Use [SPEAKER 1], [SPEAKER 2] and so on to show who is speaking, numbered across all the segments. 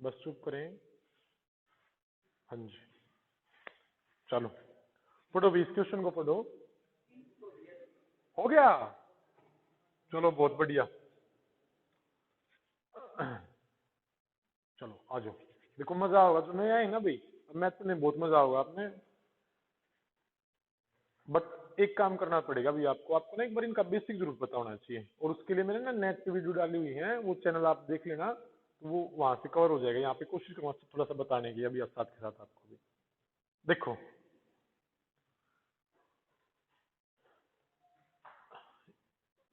[SPEAKER 1] बस चुप करें। हाँ जी, चलो पढ़ो भी, इस क्वेश्चन को पढ़ो। हो गया, चलो बहुत बढ़िया। चलो आ जाओ, देखो मजा होगा तुम्हें, आई ना भाई, मैथ में बहुत मजा होगा आपने। बट एक काम करना पड़ेगा भी आपको ना एक बार इनका बेसिक जरूर पता होना चाहिए, और उसके लिए मैंने ना नेट पे वीडियो डाली हुई है, वो चैनल आप देख लेना, तो वो वहां से कवर हो जाएगा। यहाँ पे कोशिश करूंगा थोड़ा सा बताने की अभी साथ के साथ आपको भी। देखो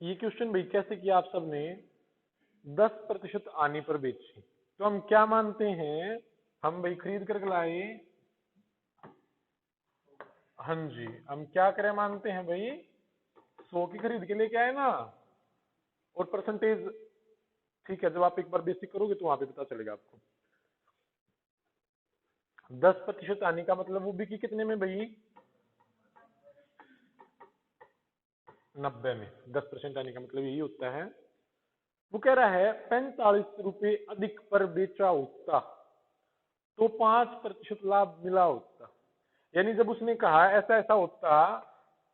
[SPEAKER 1] ये क्वेश्चन भाई कैसे किया आप सबने, 10% आने पर बेची, तो हम क्या मानते हैं, हम भाई खरीद कर लाए। हाँ जी, हम क्या करें मानते हैं भाई, 100 की खरीद के लेके आए ना, और परसेंटेज, ठीक है, जब आप एक बार बेसिक करोगे तो वहां पे पता चलेगा आपको। 10% आने का मतलब वो बिकी कितने में भाई, 90 में। 10% आने का मतलब यही होता है। वो कह रहा है 45 रुपए अधिक पर बेचा होता तो 5% लाभ मिला होता। यानी जब उसने कहा ऐसा ऐसा होता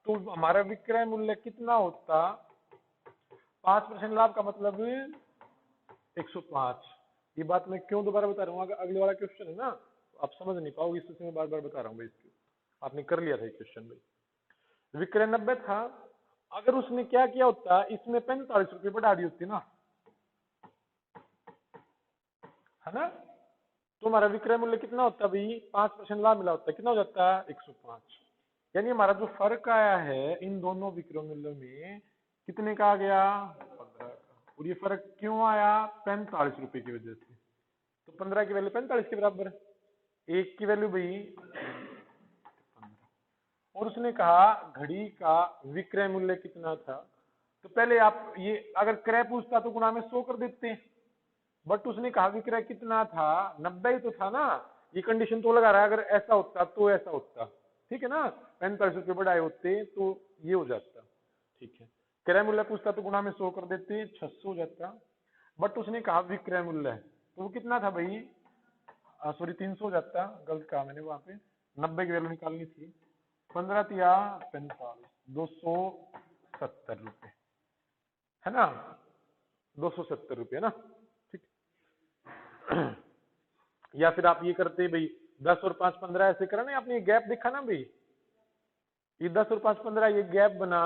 [SPEAKER 1] तो हमारा विक्रय मूल्य कितना होता, 5% लाभ का मतलब 105। ये बात मैं क्यों दोबारा बता रहा हूँ, अगले वाला क्वेश्चन है ना, आप समझ नहीं पाओगे, इसलिए मैं बार बार बता रहा हूँ भाई। इसके आपने कर लिया था ये क्वेश्चन भाई, विक्रय 90 था, अगर उसने क्या किया होता, इसमें 45 रुपए बढ़ा दी होती ना, है ना, तो हमारा विक्रय मूल्य कितना होता भाई, 5% लाभ मिला होता, कितना हो जाता, 105। यानी हमारा जो फर्क आया है इन दोनों विक्रय मूल्यों में, कितने का आ गया, 15 का। और ये फर्क क्यों आया, 45 रुपए की वजह से। तो 15 की वैल्यू 45 के बराबर, एक की वैल्यू भाई 15। और उसने कहा घड़ी का विक्रय मूल्य कितना था, तो पहले आप ये अगर क्रय पूछता तो गुणा में 100 कर देते, बट उसने कहा विक्रय कितना था, 90 ही तो था ना, ये कंडीशन तो लगा रहा है, अगर ऐसा होता तो ऐसा होता, ठीक है ना, 45 रुपए बढ़ाए होते तो ये हो जाता, ठीक है। क्रय मूल्य पूछता तो गुणा में 100 कर देते, 600 हो जाता, बट उसने कहा विक्रय मूल्य, तो वो कितना था भाई, सॉरी 300 हो जाता, गलत कहा मैंने वहां पे, 90 की वैल्यू निकालनी थी, 15 तिया 45, 270 रुपए, है ना, 270 रुपए ना, ठीक। या फिर आप ये करते भाई 10 और 5 15 ऐसे करा ना आपने, ये गैप देखा ना भाई, ये 10 और 5 15 ये गैप बना,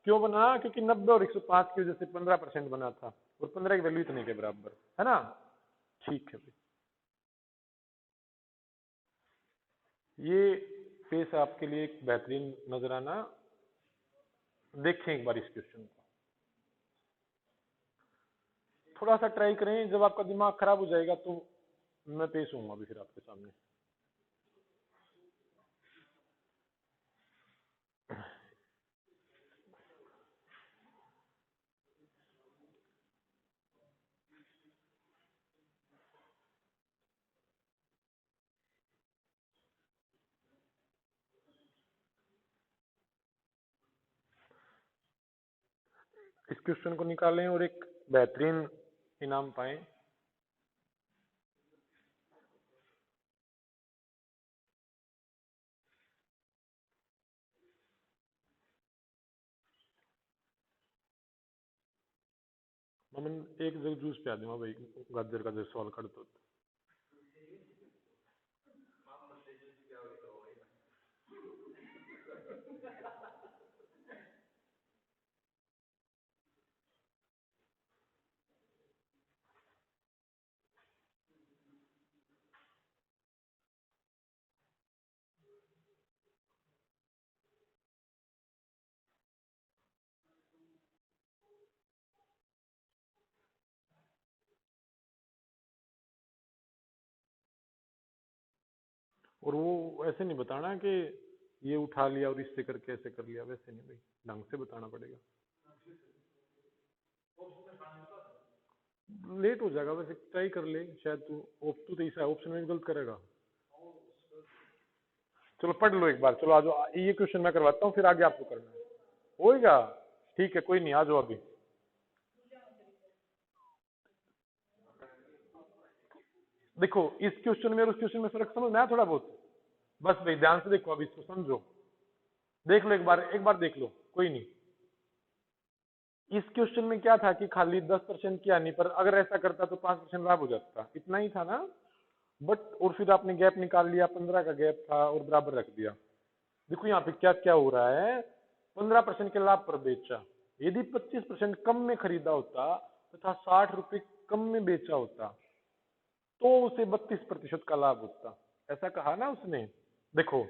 [SPEAKER 1] क्यों बना, क्योंकि 90 और 105 की वजह से 15% बना था, और 15 की वैल्यू इतने के बराबर, है ना, ठीक है भाई। ये फेस आपके लिए एक बेहतरीन नजराना, देखें एक बार इस क्वेश्चन को, थोड़ा सा ट्राई करें, जब आपका दिमाग खराब हो जाएगा तो मैं पेश हूंगा अभी फिर आपके सामने। इस क्वेश्चन को निकालें और एक बेहतरीन इनाम पाएं। ममन एक जग जूस पिया दूंगा भाई, गाजर का जूस सवाल कर दो। और वो ऐसे नहीं बताना कि ये उठा लिया और इससे करके ऐसे कर लिया, वैसे नहीं भाई, ढंग से बताना पड़ेगा। लेट हो जाएगा, वैसे ट्राई कर ले, शायद तू तो ऐसा ऑप्शन में गलत करेगा। चलो पढ़ लो एक बार, चलो आ जाओ, ये क्वेश्चन मैं करवाता हूँ, फिर आगे आपको करना है, होएगा, ठीक है, कोई नहीं, आ जाओ अभी। देखो इस क्वेश्चन में और उस क्वेश्चन में फर्क समझ में आया थोड़ा बहुत? बस भाई ध्यान से देखो, अब इसको समझो, देख लो एक बार देख लो, कोई नहीं। इस क्वेश्चन में क्या था कि खाली 10% की हानि पर अगर ऐसा करता तो 5% लाभ हो जाता, इतना ही था ना। बट और फिर आपने गैप निकाल लिया, 15 का गैप था और बराबर रख दिया। देखो यहाँ पे क्या क्या हो रहा है, 15% के लाभ पर बेचा। यदि 25% कम में खरीदा होता तथा 60 रुपए कम में बेचा होता तो उसे 32% का लाभ होता, ऐसा कहा ना उसने। देखो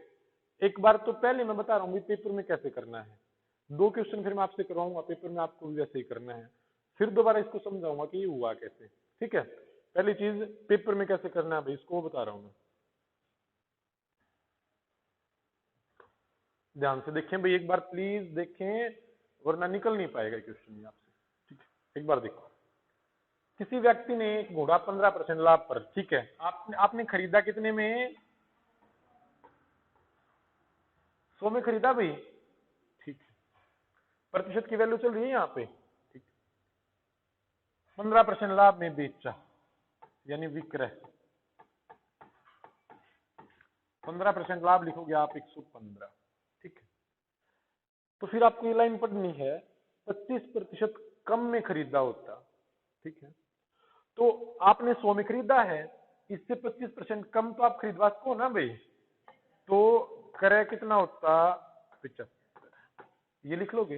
[SPEAKER 1] एक बार तो पहले मैं बता रहा हूँ पेपर में कैसे करना है, 2 क्वेश्चन फिर मैं आपसे करवाऊंगा पेपर में, आपको भी वैसे ही करना है। फिर दोबारा इसको समझाऊंगा कि ये हुआ कैसे, ठीक है। पहली चीज पेपर में कैसे करना है भाई, इसको बता रहा हूं मैं। ध्यान से देखें भाई, एक बार प्लीज देखें, वरना निकल नहीं पाएगा क्वेश्चन आपसे। ठीक है, एक बार देखो। किसी व्यक्ति ने एक घोड़ा 15% लाभ पर, ठीक है, आपने खरीदा कितने में? 100 में खरीदा भाई, ठीक है। प्रतिशत की वैल्यू चल रही है यहाँ पे, ठीक। 15% लाभ में बेचा यानी विक्रय, 15% लाभ लिखोगे आप 115, ठीक है। तो फिर आपको ये लाइन पढ़नी है, 25% कम में खरीदा होता, ठीक है। तो आपने 100 में खरीदा है, इससे 25% कम तो आप खरीदवा सको ना भाई, तो क्रय कितना होता? 75। ये लिख लोगे?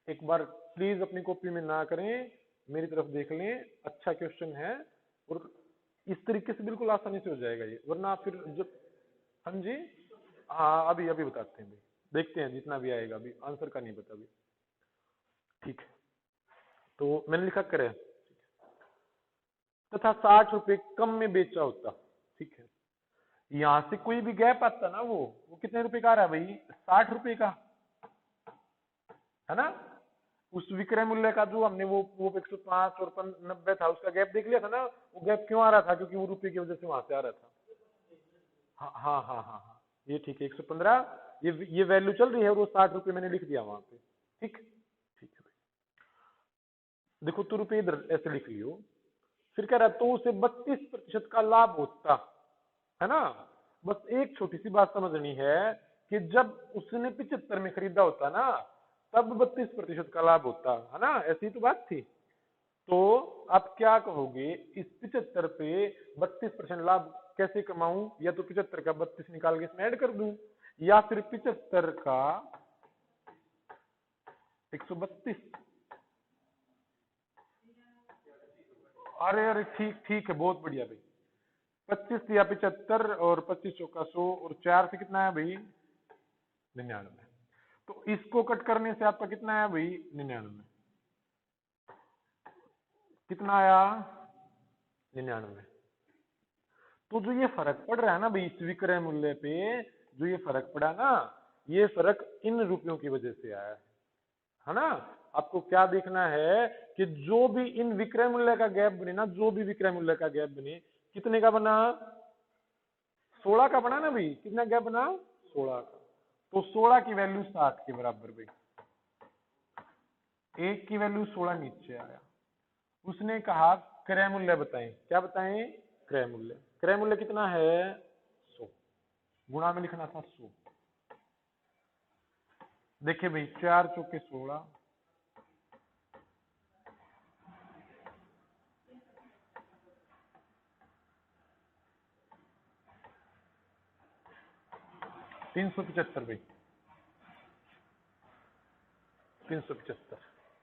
[SPEAKER 1] एक बार प्लीज अपनी कॉपी में ना करें, मेरी तरफ देख लें, अच्छा क्वेश्चन है और इस तरीके से बिल्कुल आसानी से हो जाएगा ये, वरना फिर जब, हाँ जी, हाँ अभी अभी बताते हैं भाई, देखते हैं जितना भी आएगा, अभी आंसर का नहीं पता अभी, ठीक है। तो मैंने लिखा करे तथा 60 रुपए कम में बेचा होता, ठीक है। यहां से कोई भी गैप आता ना, वो कितने रुपए का आ रहा है भाई? 60 रुपए का, है ना। उस विक्रय मूल्य का जो हमने वो 105 और 90 था, उसका गैप देख लिया था ना। वो गैप क्यों आ रहा था? क्योंकि वो रुपए की वजह से वहां से आ रहा था। हाँ हाँ हाँ हाँ हाँ, ये ठीक है, 115 ये वैल्यू चल रही है और वो 60 रुपए मैंने लिख दिया वहां पे, ठीक ठीक है भाई। देखो तो रुपए इधर ऐसे लिख लियो, फिर कह रहा तो उसे 32% का लाभ होता, है ना। बस एक छोटी सी बात समझनी है कि जब उसने 75 में खरीदा होता ना, तब 32% का लाभ होता, है ना, ऐसी तो बात थी। तो आप क्या कहोगे, इस 75 पे 32% लाभ कैसे कमाऊं? या तो 75 का 32 निकाल के इसमें ऐड कर दूं, या फिर 75 का 132। अरे अरे ठीक ठीक है, बहुत बढ़िया भाई। 25 या 75 और 25 चौका 100 और 4 से कितना है भाई? 99। तो इसको कट करने से आपका कितना है भाई? 99। कितना आया? 99। तो जो ये फर्क पड़ रहा है ना भाई इस विक्रय मूल्य पे, जो ये फर्क पड़ा ना, ये फर्क इन रुपयों की वजह से आया है ना। आपको क्या देखना है कि जो भी इन विक्रय मूल्य का गैप बने ना, जो भी विक्रय मूल्य का गैप बने, कितने का बना? 16 का बना ना भाई। कितना गैप बना? 16 का। तो 16 की वैल्यू 60 के बराबर भाई, एक की वैल्यू 16 नीचे आया। उसने कहा क्रय मूल्य बताएं, क्या बताएं? क्रय मूल्य। क्रय मूल्य कितना है? 100। गुणा में लिखना था 100। देखिए भाई 4 चौके 16, 375 भाई, 375,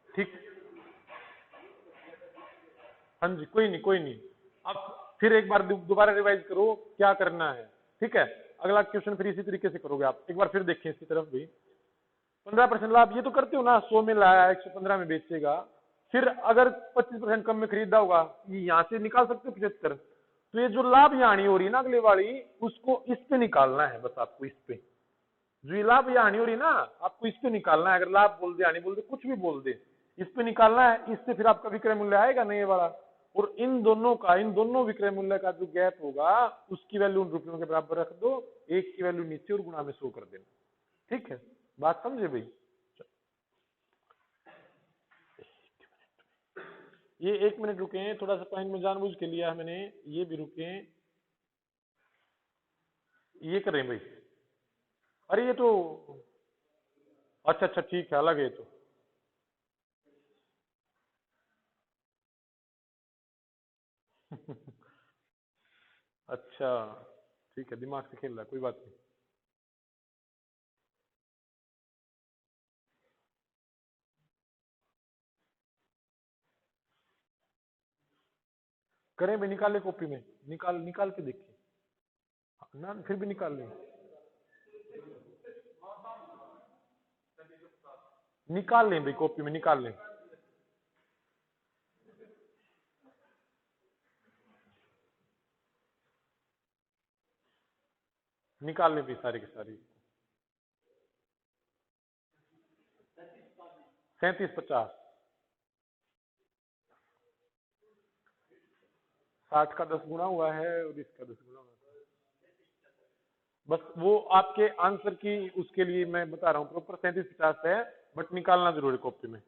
[SPEAKER 1] ठीक। हाँ जी, कोई नहीं कोई नहीं। अब फिर एक बार दोबारा रिवाइज करो क्या करना है, ठीक है। अगला क्वेश्चन फिर इसी तरीके से करोगे आप, एक बार फिर देखें इसकी तरफ भी। 15% लाभ ये तो करते हो ना, 100 में लाया 115 में बेचेगा, फिर अगर 25% कम में खरीदा होगा, यहां से निकाल सकते हो 75। तो ये जो लाभ यहाँ हानि हो रही है ना अगले वाली, उसको इस पे निकालना है बस आपको, इस पे। जो ये लाभ या हानि हो रही है ना, आपको इस पे निकालना है। अगर लाभ बोल दे, हानि बोल दे, कुछ भी बोल दे, इस पे निकालना है। इससे फिर आपका विक्रय मूल्य आएगा ना ये वाला, और इन दोनों विक्रय मूल्य का जो गैप होगा उसकी वैल्यू उन रुपयों के बराबर रख दो, एक की वैल्यू नीचे और गुणा में 100 कर देना, ठीक है। बात समझे भाई? ये 1 मिनट रुके, थोड़ा सा पॉइंट में जानबूझ के लिया है मैंने, ये भी रुके, ये कर रहे हैं भाई। अरे ये तो, अच्छा अच्छा ठीक है, अलग है ये तो। अच्छा ठीक है, दिमाग से खेल रहा है, कोई बात नहीं। करें भाई, निकाले कॉपी में, निकाल निकाल के देखिए ना, फिर भी निकाल लें, निकाल लें भाई, कॉपी में निकाल लें, निकाल लें भाई सारी की सारी। 3750, 60 का 10 गुना हुआ है और इसका 10 गुना हुआ है। बस वो आपके आंसर की उसके लिए मैं बता रहा हूँ, प्रॉपर 3750 है, बट निकालना जरूरी कॉपी में।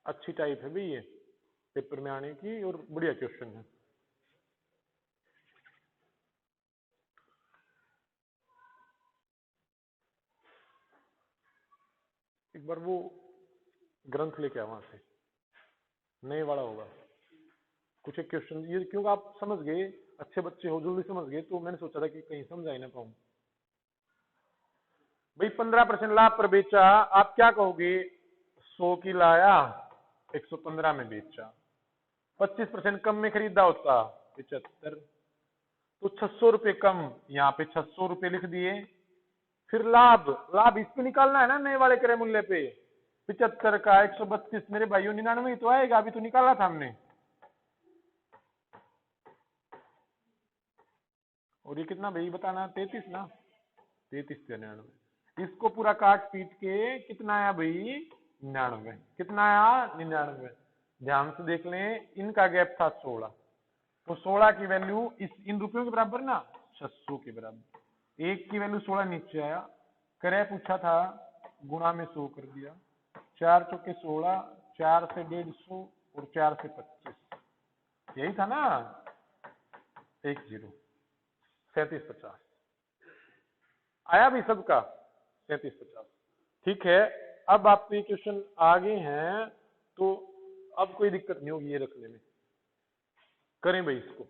[SPEAKER 1] अच्छी टाइप है भाई ये, पेपर में आने की, और बढ़िया क्वेश्चन है। एक बार वो ग्रंथ लेके आ वहां से, नए वाला होगा कुछ एक क्वेश्चन, ये क्योंकि आप समझ गए, अच्छे बच्चे हो, जल्दी समझ गए, तो मैंने सोचा था कि कहीं समझा ही ना पाऊं। भाई 15% लाभ पर बेचा, आप क्या कहोगे? 100 की लाया, 115 में बेचा। 25% कम में खरीदा होता, 75, तो 600 रुपये कम, यहाँ पे 600 रुपये लिख दिए। फिर लाभ, लाभ इस पे निकालना है ना, नए वाले क्रय मूल्य पे। 75 का 132 मेरे भाइयों 99 तो आएगा, अभी तो निकाला था हमने। और ये कितना भाई बताना, 33 ना, 33 से 99, इसको पूरा काट पीट के कितना आया भाई? 99। कितना आया? 99। ध्यान से देख लें, इनका गैप था 16, तो 16 की वैल्यू इस इन रुपयों के बराबर ना, 600 के बराबर। एक की वैल्यू 16 नीचे आया, क्रय पूछा था, गुणा में 100 कर दिया, 4 चौके 16, 4 से 150 और 4 से 25, यही था ना, 10, 3750 आया भी सबका, 3750। ठीक है, अब आपके क्वेश्चन आगे हैं, तो अब कोई दिक्कत नहीं होगी ये रखने में। करें भाई इसको।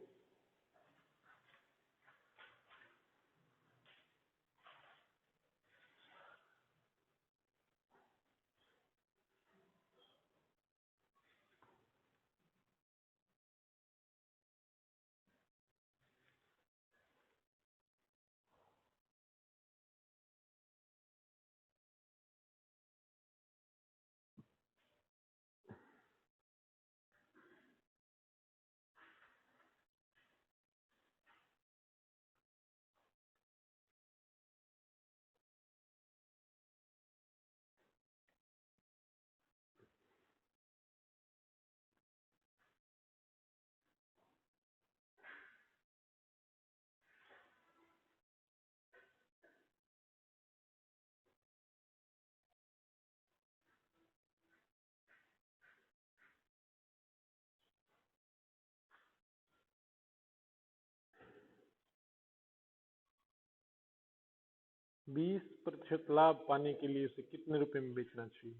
[SPEAKER 1] बीस प्रतिशत लाभ पाने के लिए उसे कितने रुपए में बेचना चाहिए?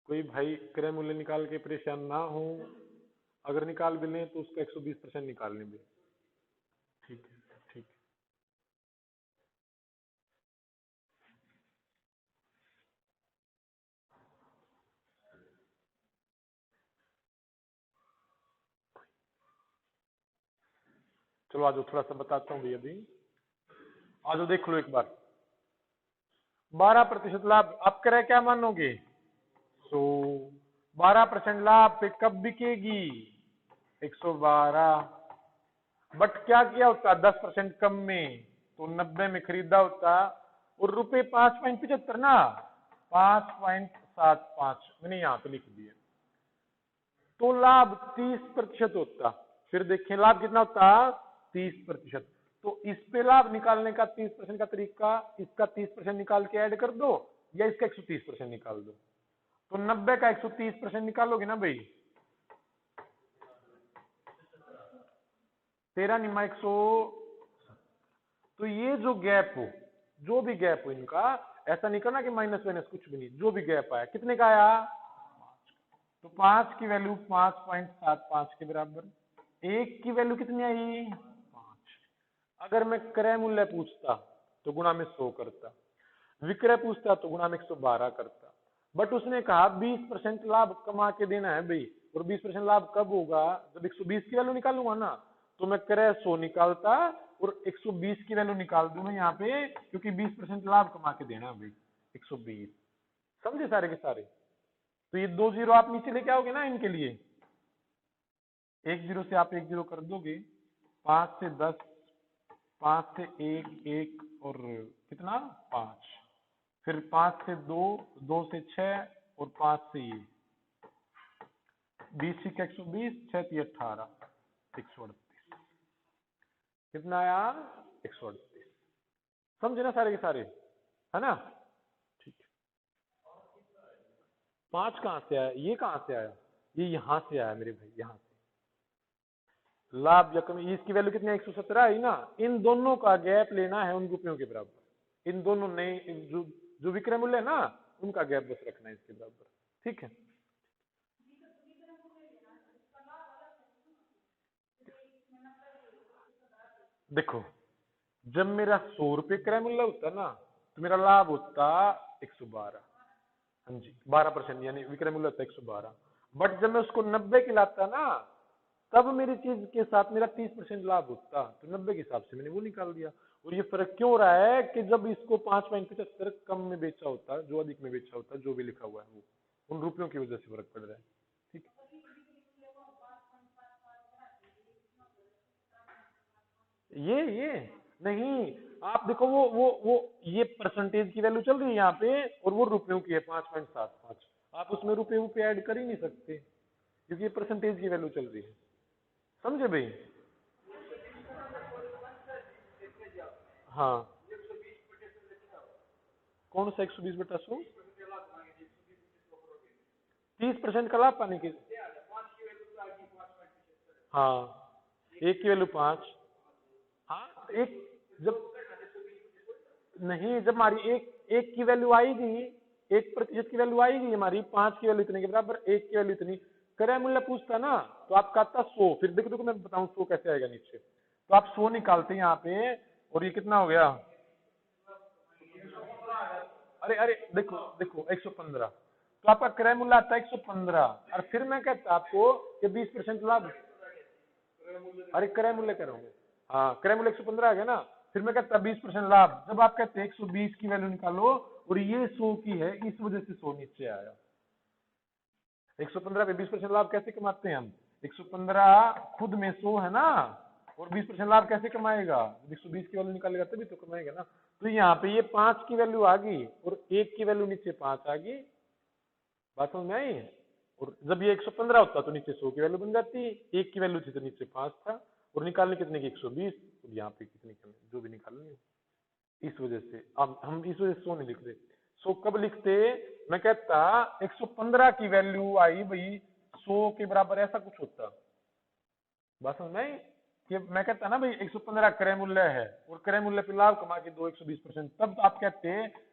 [SPEAKER 1] कोई भाई क्रय मूल्य निकाल के परेशान ना हो, अगर निकाल भी लें तो उसका 120% निकाल लें भी। ठीक है ठीक है। चलो आज थोड़ा सा बताता हूँ भैया, अभी आज देख लो एक बार। 12% लाभ, अब क्रय क्या मानोगे? 100। 12% लाभ पे कब बिकेगी? 112। बट क्या किया होता 10% कम में, तो 90 में खरीदा होता, और रुपए 5.75 ना, 5.75 मैंने यहाँ पे लिख दिया। तो लाभ 30% होता। फिर देखें लाभ कितना होता, 30%। तो इस पे लाभ निकालने का 30% का तरीका, इसका 30% निकाल के ऐड कर दो या इसका 130% निकाल दो। तो 90 का 130% निकालोगे ना भाई, 13 निमा 100। तो ये जो गैप हो, जो भी गैप हो इनका, ऐसा नहीं करना कि माइनस माइनस कुछ भी नहीं, जो भी गैप आया कितने का आया, तो 5 की वैल्यू 5.75 के बराबर, 1 की वैल्यू कितनी आई 5। अगर मैं क्रय मूल्य पूछता तो गुणा में 100 करता, विक्रय पूछता तो गुणा में 112 करता। बट उसने कहा 20% लाभ कमा के देना है भाई, और 20% लाभ कब होगा, जब 120 की वैल्यू निकालूंगा ना। तो मैं क्रय 100 निकालता और 120 की वैल्यू निकाल दूंगा यहाँ पे, क्योंकि 20% लाभ कमा के देना है भाई 120। समझे सारे के सारे। तो ये 2 जीरो आप नीचे लेके आओगे ना इनके लिए, 1 जीरो से आप 1 जीरो कर दोगे, 5 से 10, 5 से 1 1 और कितना 5, फिर 5 से 2, 2 से 6 और 5 से ये 20 का 120, 6 3 18, 138। कितना आया 138। समझे ना सारे के सारे, है ना। ठीक है, 5 कहां से आया, ये कहां से आया, ये यहां से आया मेरे भाई, यहां से। लाभ या कमी, इसकी वैल्यू कितनी 117 आई ना। इन दोनों का गैप लेना है उन रुपयों के बराबर, इन दोनों नए जो विक्रय मूल्य है ना, उनका गैप बस रखना है इसके बराबर। ठीक है, देखो जब मेरा 100 रुपये क्रय मूल्य होता ना, तो मेरा लाभ होता 112। हाँ जी, 12%, यानी विक्रय मूल्य होता है 112। बट जब मैं उसको 90 की लाता ना, तब मेरी चीज के साथ मेरा 30% लाभ होता। तो 90 के हिसाब से मैंने वो निकाल दिया। और ये फर्क क्यों हो रहा है कि जब इसको 5.75 कम में बेचा होता, जो अधिक में बेचा होता, जो भी लिखा हुआ है वो, उन रुपयों की वजह से फर्क पड़ रहा है। ठीक, ये नहीं, आप देखो वो ये परसेंटेज की वैल्यू चल रही है यहाँ पे, और वो रुपयों की है 5.75। आप उसमें रुपये ऐड कर ही नहीं सकते, क्योंकि ये परसेंटेज की वैल्यू चल रही है। समझे भाई। हाँ, कौन सा 120/100, 30% का लाभ पाने के। हाँ, 1 की वैल्यू 5। हाँ, एक जब नहीं, जब हमारी एक की वैल्यू आएगी, 1% की वैल्यू आएगी हमारी, 5 की वैल्यू इतने के बराबर, 1 की वैल्यू इतनी, क्रय मूल्य पूछता ना, तो आपका आता 100। फिर देखो देखो मैं बताऊं 100 कैसे आएगा नीचे। तो आप 100 निकालते हैं यहाँ पे, और ये कितना हो गया, अरे अरे देखो देखो 115। तो आपका क्रय मूल्य आता है 115, और फिर मैं कहता आपको कि 20% लाभ, अरे क्रय मूल्य कह रहा हूँ, हाँ क्रय मूल्य 115 आ गया ना। फिर मैं कहता 20% लाभ, जब आप कहते हैं 120 की वैल्यू निकालो, और ये 100 की है, इस वजह से 100 नीचे आया। 115 पे 20% लाभ कैसे कमाते हैं हम, 115 खुद में 100 है ना, और 20% लाभ कैसे कमाएगा, 120 की वैल्यू निकालेगा तभी तो कमाएगा ना। तो यहाँ पे ये 5 की वैल्यू आ गई, और 1 की वैल्यू नीचे 5 आ गई। बात समझ में आई। और जब ये 115 होता तो नीचे 100 की वैल्यू बन जाती, 1 की वैल्यू थी तो नीचे 5 था, और निकालने कितने की 120, और यहाँ पे कितनी करनी जो भी निकालनी है। इस वजह से अब हम इस वजह से 100 नहीं लिख रहे। 100 कब लिखते, मैं कहता 115 की वैल्यू आई भाई 100 के बराबर, ऐसा कुछ होता। बात समझ में आई। कि मैं कहता ना भाई 115 क्रय मूल्य है, और क्रय मूल्य पे लाभ कमा के दो 120%, तब आप कहते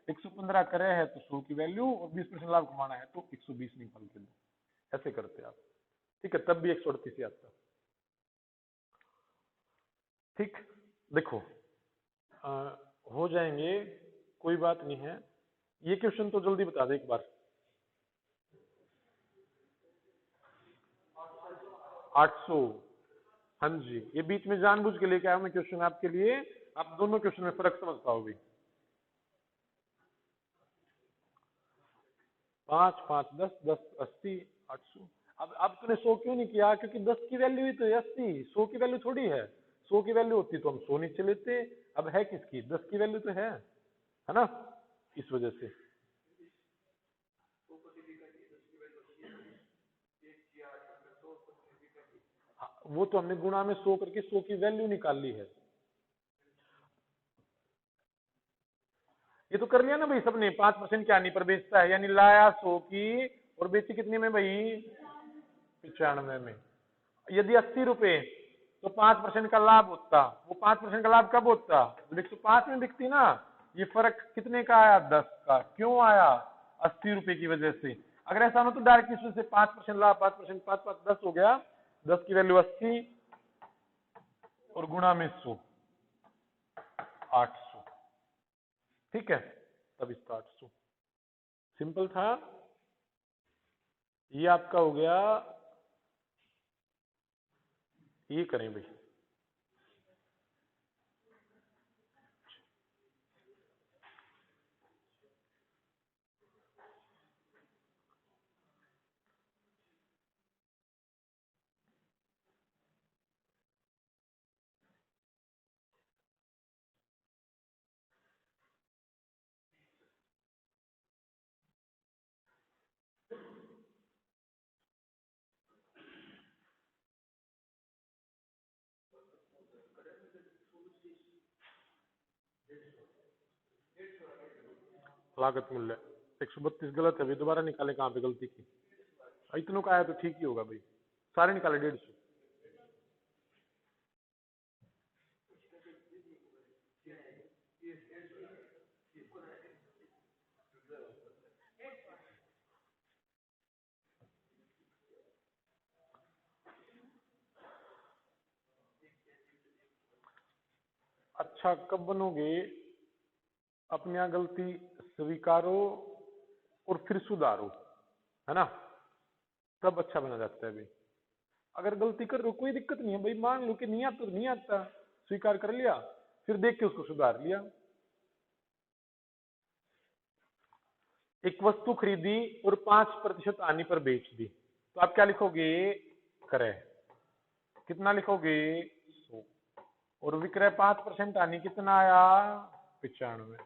[SPEAKER 1] 115 क्रय है तो 100 की वैल्यू, और 20% लाभ कमाना है तो 120 निकाल के दो। ऐसे करते आप। ठीक है, तब भी 138 ही आता। ठीक, देखो हो जाएंगे, कोई बात नहीं है। ये क्वेश्चन तो जल्दी बता दे एक बार। 800, हाँ जी, ये बीच में जानबूझ के लेके आया मैं क्वेश्चन आपके लिए, आप दोनों क्वेश्चन में फर्क समझ पाओगे। 5 5 10 10 80 800। अब तूने 100 क्यों नहीं किया, क्योंकि 10 की वैल्यू ही तो है 80, 100 की वैल्यू थोड़ी है। 100 की वैल्यू होती तो हम 100 नीचे लेते, अब है किसकी, 10 की वैल्यू तो है ना, इस वजह से। वो तो हमने गुणा में 100 करके 100 की वैल्यू निकाल ली है। ये तो कर लिया ना भाई सबने, 5% की हानि पर बेचता है, यानी लाया 100 की और बेची कितने में भाई, 95 में। यदि 80 रुपए तो 5% का लाभ होता, वो 5% का लाभ कब होता, जब 105 में बिकती ना। ये फर्क कितने का आया, 10 का। क्यों आया, 80 रुपए की वजह से। अगर ऐसा हो तो डायरेक्ट इसमें से 5% लाभ, 5%, 5 5 10 हो गया, 10 की वैल्यू 80 और गुणा में 100, 800। ठीक है, तब इसका 800 सिंपल था। ये आपका हो गया, ये करें भाई। लागत मूल्य 132 गलत है भाई, दोबारा निकाले कहाँ पे गलती की। इतनों का आया तो ठीक ही होगा भाई, सारे निकाले 150। अच्छा कब बनोगे, अपनी यहाँ गलती स्वीकारो और फिर सुधारो, है ना, तब अच्छा बना जाता है भाई। अगर गलती कर रहे हो कोई दिक्कत नहीं है भाई, मान लो कि नहीं आता तो नहीं आता, स्वीकार कर लिया, फिर देख के उसको सुधार लिया। एक वस्तु खरीदी और 5% हानि पर बेच दी, तो आप क्या लिखोगे, क्रय। कितना लिखोगे, 100। और विक्रय 5% हानि कितना आया, 95।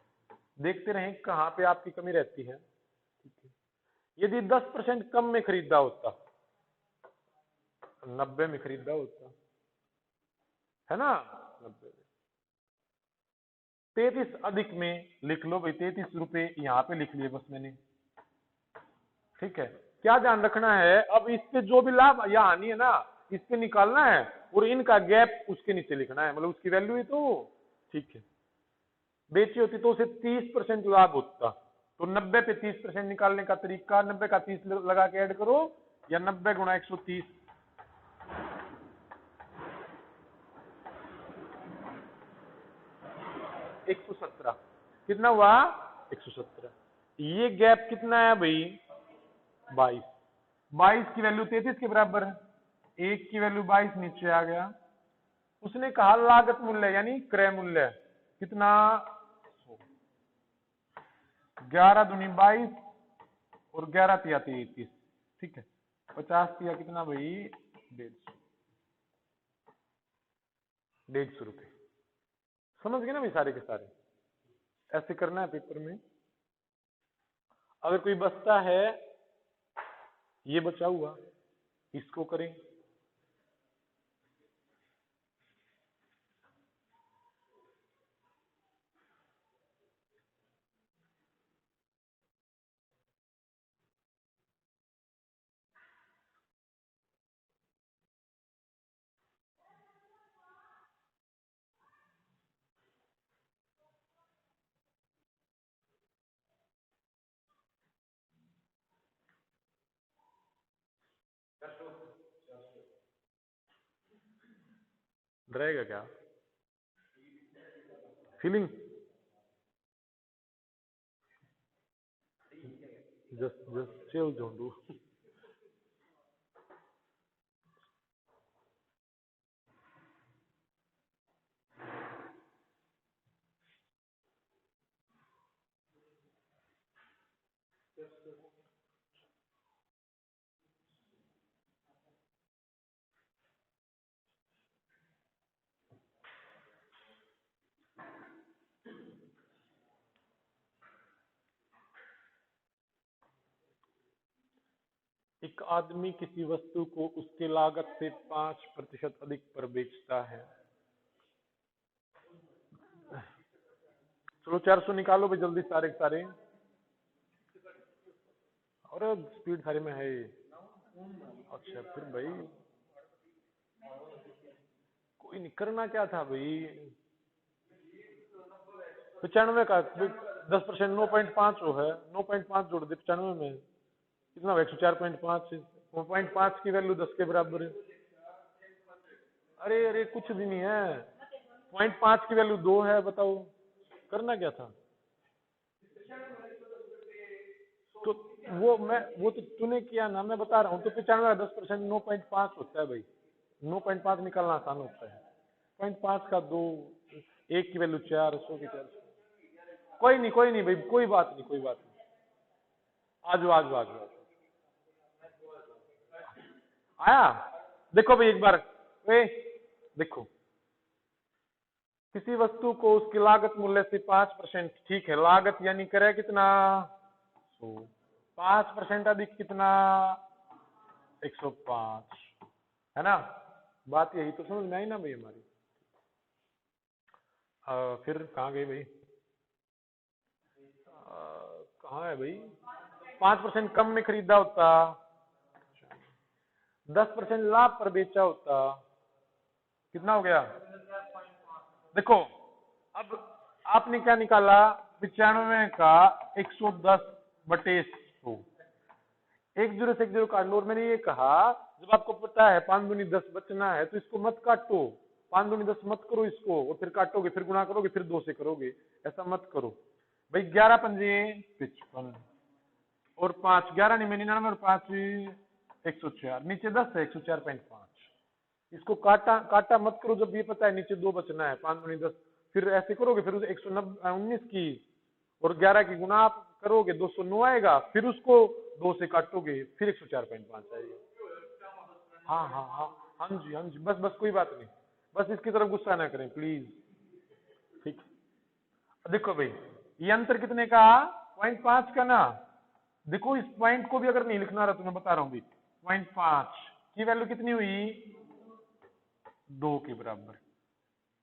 [SPEAKER 1] देखते रहें कहां पे आपकी कमी रहती है। यदि 10% कम में खरीदा होता, 90 में खरीदा होता, है ना, 90 में। 33 अधिक में लिख लो भाई, 33 रुपए यहां पे लिख लिए बस मैंने। ठीक है, क्या ध्यान रखना है, अब इस पे जो भी लाभ या हानि है ना, इस पे निकालना है, और इनका गैप उसके नीचे लिखना है, मतलब उसकी वैल्यू ही तो। ठीक है, बेची होती तो उसे 30% लाभ होता, तो 90 पे 30% निकालने का तरीका, 90 का 30 लगा के ऐड करो, या 90 गुणा 130, 117। कितना हुआ, 117। ये गैप कितना है भाई, 22। 22 की वैल्यू 33 के बराबर है, एक की वैल्यू 22 नीचे आ गया। उसने कहा लागत मूल्य यानी क्रय मूल्य कितना, 11 दूनी 22 और 11 तिया 33। ठीक है, 50 तिया कितना भाई, 150, 150 रुपए। समझ गए ना भाई सारे के सारे, ऐसे करना है पेपर में। अगर कोई बचता है, ये बचा हुआ, इसको करें। डरेगा क्या, feeling, just chill, don't do. एक आदमी किसी वस्तु को उसके लागत से 5% अधिक पर बेचता है। चलो 400 निकालो भाई जल्दी सारे के सारे। और स्पीड सारे में है। अच्छा फिर भाई कोई नहीं, करना क्या था भाई। 95 का 10% 9.5 है, 9.5 जोड़ दे 95 में कितना हुआ, 104.5। 0.5 की वैल्यू 10 के बराबर है। अरे अरे कुछ भी नहीं है, 0.5 की वैल्यू 2 है, बताओ करना क्या था। तो वो तो तूने किया ना, मैं बता रहा हूँ। तो 95 10% 9.5 होता है भाई। 9.5 निकालना आसान होता है। 0.5 का 2, 1 की वैल्यू 4, 100 की 400। कोई नहीं भाई, कोई बात नहीं, कोई बात नहीं। आजो आजो आजो आजो। आया। देखो भाई एक बार, देखो किसी वस्तु को उसकी लागत मूल्य से 5%, ठीक है, लागत यानी करे कितना 100, 5% अधिक कितना 105, है ना। बात यही तो समझ में आई ना भाई हमारी। फिर कहाँ गई भाई, कहाँ है भाई। 5% कम में खरीदा होता, 10% लाभ पर बेचा होता, कितना हो गया। देखो अब आपने क्या निकाला, 95 का 110/100। एक जीरो से एक जीरो काट लो। और मैंने ये कहा जब आपको पता है 5 दूनी 10 बचना है तो इसको मत काटो, 5 दूनी 10 मत करो इसको, और फिर काटोगे, फिर गुणा करोगे, फिर 2 से करोगे, ऐसा मत करो भाई। 11 पंजे 55 और 5, 11 नहीं में 99 और 5 104, नीचे 10 है 104.5। इसको काटा काटा मत करो जब ये पता है नीचे 2 बचना है, 5 दूनी 10, फिर ऐसे करोगे, फिर 119 की और 11 की गुणा आप करोगे 209 आएगा, फिर उसको 2 से काटोगे, फिर 104.5 आएगा। हाँ हाँ हाँ हाँ जी हाँ जी, बस बस कोई बात नहीं, बस इसकी तरफ गुस्सा ना करें प्लीज। ठीक, देखो भाई ये अंतर कितने का, 0.5 का ना। देखो इस पॉइंट को भी अगर नहीं लिखना रहा तो मैं बता रहा हूँ भाई, 0.5 की वैल्यू कितनी हुई 2 के बराबर।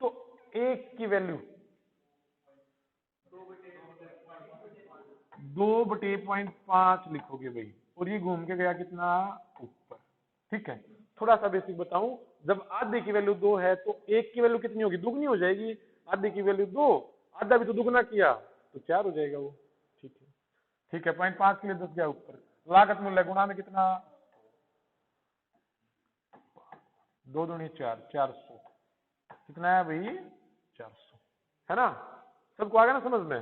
[SPEAKER 1] तो 1 की वैल्यू 2/0.5 लिखोगे भाई, और ये घूम के गया कितना ऊपर। ठीक है, थोड़ा सा बेसिक बताऊं, जब आधे की वैल्यू 2 है तो 1 की वैल्यू कितनी होगी, दुगनी हो जाएगी। आधे की वैल्यू 2, आधा भी तो दुगना किया तो 4 हो जाएगा वो। ठीक है ठीक है, 0.5 के लिए 10 गया ऊपर। लागत मूल्य गुणा में कितना, 2 दूनी 4, 400, कितना है भाई 400, है ना। सबको आ गया ना समझ में,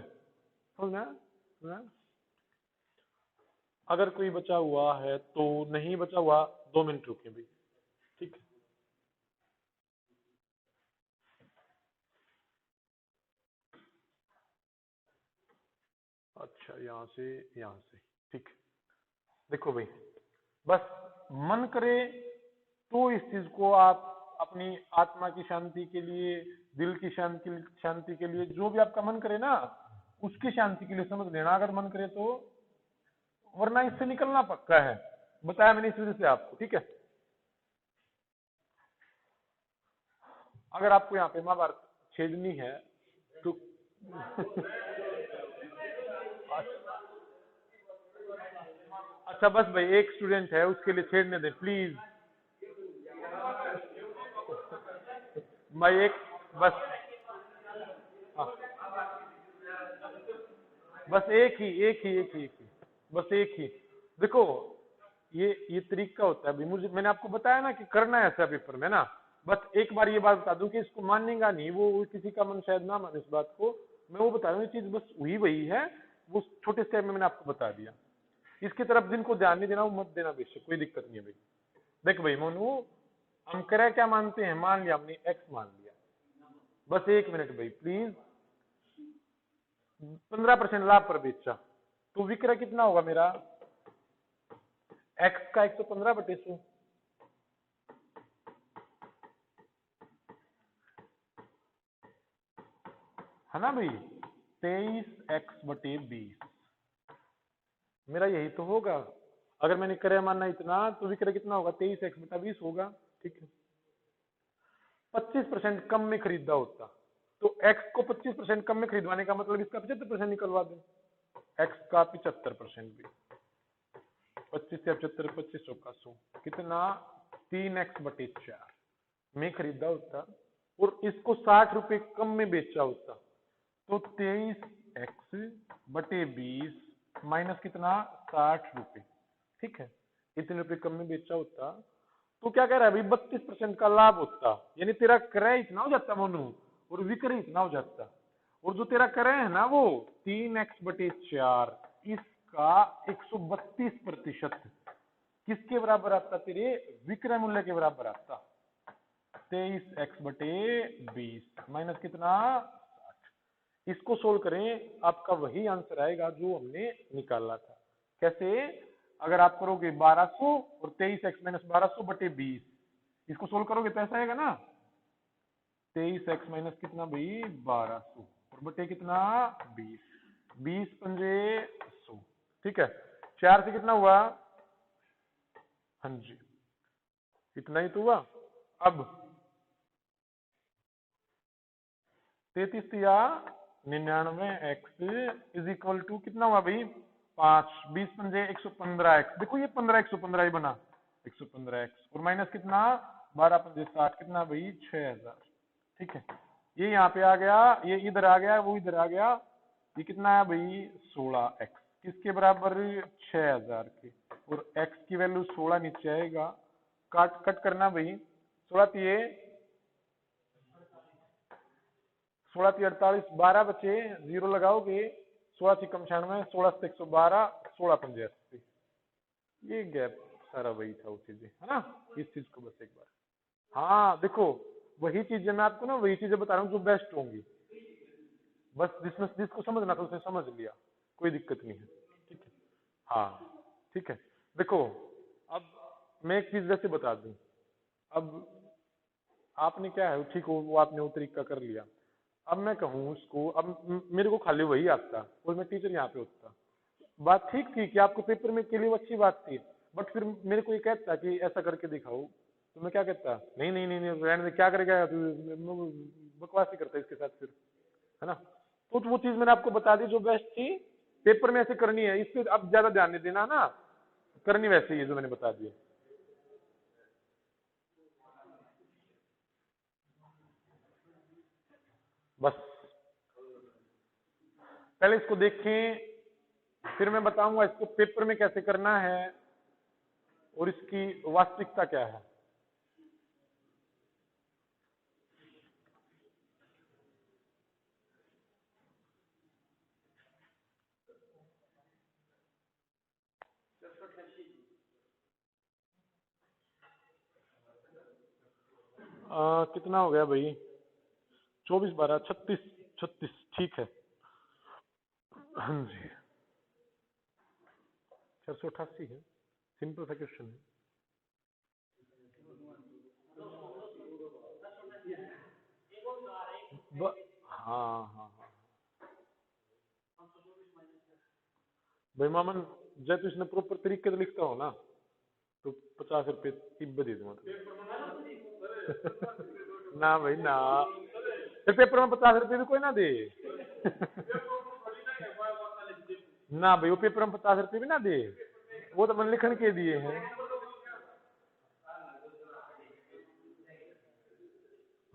[SPEAKER 1] समझ में आया? अगर कोई बचा हुआ है तो, नहीं बचा हुआ 2 मिनट रुके भाई। ठीक है, अच्छा यहाँ से, ठीक। देखो भाई बस मन करे तो इस चीज को आप अपनी आत्मा की शांति के लिए, दिल की शांति के लिए, जो भी आपका मन करे ना उसकी शांति के लिए समझ लेना, अगर मन करे तो, वरना इससे निकलना पक्का है, बताया मैंने इस वजह से आपको। ठीक है, अगर आपको यहाँ पे महाभारत छेदनी है तो अच्छा बस भाई एक स्टूडेंट है उसके लिए छेड़ने दे प्लीज भाई, एक बस, हाँ, बस एक ही बस एक ही। देखो ये तरीका होता है भाई, मुझे मैंने आपको बताया ना कि करना है ऐसा पेपर में ना। बस एक बार ये बात बता दूं कि इसको मानेगा नहीं, वो किसी का मन शायद ना माने इस बात को, मैं वो बता रहा हूँ, ये चीज बस हुई वही है, वो छोटे स्टेप में मैंने आपको बता दिया। इसकी तरफ जिनको ध्यान नहीं देना वो मत देना बेशक, कोई दिक्कत नहीं है भाई। देख भाई मोनू, हम करे क्या मानते हैं, मान लिया हमने एक्स मान लिया, बस 1 मिनट भाई प्लीज। 15% लाभ पर बेचा तो विक्रय कितना होगा मेरा, एक्स का 115/100, है ना भाई, 23x/20, मेरा यही तो होगा। अगर मैंने क्रय माना इतना तो विक्रय कितना होगा 23x/20 होगा। ठीक है, 25% कम में खरीदा होता तो x को 25% कम में खरीदवाने का मतलब इसका 75% निकलवा दें। x का 75% भी 25 से 75, 2500 का 100 कितना 3x/4 में खरीदा होता और इसको 60 रुपए कम में बेचा होता तो 23x/20 माइनस कितना 60 रुपए। ठीक है, इतने रुपए कम में बेचा होता तो क्या कह रहा है भाई 32% का लाभ होता, यानी तेरा क्रय इतना हो जाता मोनू और विक्रय इतना हो जाता। और जो तेरा क्रय है ना वो 3x/4 इसका 132% किसके बराबर आता, तेरे विक्रय मूल्य के बराबर आता। 23x/20 माइनस कितना 60। इसको सोल्व करें आपका वही आंसर आएगा जो हमने निकाला था। कैसे, अगर आप करोगे 1200 और 23x - 1200/20 इसको सोल्व करोगे तो ऐसा आएगा ना 23x माइनस कितना भाई 1200 और बटे कितना 20, 20 पंजे 100। ठीक है, 4 से कितना हुआ, हाँ जी इतना ही तो हुआ। अब 33 या 99x इज इक्वल टू कितना हुआ भाई 5, 20 पंजे 115x। देखो ये 15 115 ही बना 115x और माइनस कितना 12 पंजे 60 कितना भाई 6000। ठीक है, ये यहाँ पे आ गया, ये इधर आ गया, वो इधर आ गया, ये कितना है भाई 16x किसके बराबर 6000 के और x की वैल्यू 16 नीचे आएगा। काट कट करना भाई 16 तिये 48, 12 बचे 0 लगाओगे 16 से 96, 16 से 112, 16 पंजे 80। ये गैप सारा वही था वो चीजें है ना, इस चीज को बस एक बार हाँ देखो वही चीजें मैं आपको ना वही चीजें बता रहा हूँ जो बेस्ट होंगी, बस जिसको समझना था उसने समझ लिया, कोई दिक्कत नहीं है। ठीक है, हाँ ठीक है। देखो अब मैं एक चीज वैसे बता दूं, अब आपने क्या है ठीक हो वो आपने वो तरीका कर लिया, अब मैं कहूँ उसको, अब मेरे को खाली वही आता और मैं टीचर यहाँ पे होता, बात ठीक थी कि आपको पेपर में के लिए वो अच्छी बात थी, बट फिर मेरे को ये कहता कि ऐसा करके दिखाओ तो मैं क्या कहता, नहीं नहीं नहीं, नहीं रहने दे, क्या करेगा तू, बकवास ही करता इसके साथ फिर, है ना। तो वो चीज मैंने आपको बता दी जो बेस्ट थी, पेपर में ऐसे करनी है, इस पे अब ज्यादा ध्यान नहीं देना ना, करनी वैसे ही है जो मैंने बता दिया। बस पहले इसको देखें फिर मैं बताऊंगा इसको पेपर में कैसे करना है और इसकी वास्तविकता क्या है। कितना हो गया भाई 24 12 36 36 ठीक है, हाँ जी 488 है, सिंपल सा क्वेश्चन है। हाँ हाँ हाँ भाई मामन जब तो इसने प्रॉपर तरीके से लिखता हो ना तो 50 रुपये तिब्ब दे दूंगा ना भाई ना, फिर पेपर में 50 रुपये भी कोई ना दे ना भाई वो पेपर में 50 रुपये भी ना दे, वो तो मैंने लिखण के दिए हैं।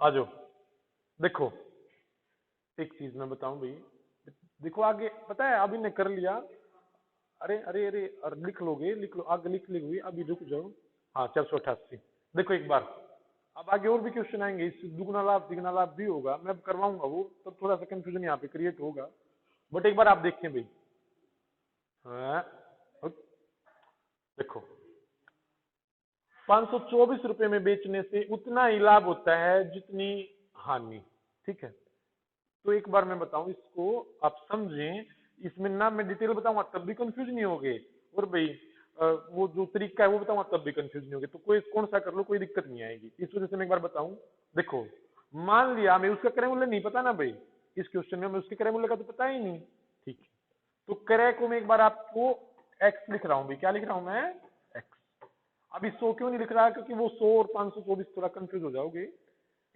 [SPEAKER 1] आ जाओ देखो एक चीज मैं बताऊं भाई, देखो आगे पता है अभी ने कर लिया, अरे अरे अरे और लिख लोगे, लिख लो आगे, लिख ली हुई अभी रुक जाओ। हाँ 488 देखो एक बार, अब आगे और भी क्वेश्चन आएंगे, इससे दुगना लाभ तिगुना लाभ भी होगा, मैं अब करवाऊंगा वो, तब थोड़ा सा कंफ्यूजन यहाँ पे क्रिएट होगा, बट एक बार आप देखें भाई। हाँ, देखो 524 रुपए में बेचने से उतना ही लाभ होता है जितनी हानि। ठीक है, तो एक बार मैं बताऊं इसको आप समझें, इसमें ना मैं डिटेल बताऊंगा तब भी कंफ्यूज नहीं होगे, और भाई वो जो तरीका है वो बताऊंगा तब भी कंफ्यूज नहीं होगे, तो कोई कौन सा कर लो कोई दिक्कत नहीं आएगी। इस वजह से मैं एक बार बताऊं, देखो मान लिया मैं उसका क्रय मूल्य नहीं पता ना भाई, इस क्वेश्चन में मैं उसके क्रय मूल्य का तो पता ही नहीं। ठीक है, तो क्रय को मैं एक बार आपको एक्स लिख रहा हूं भाई, क्या लिख रहा हूं मैं, एक्स। अभी 100 क्यों नहीं लिख रहा, क्योंकि वो 100 और 524 थोड़ा कंफ्यूज हो जाओगे।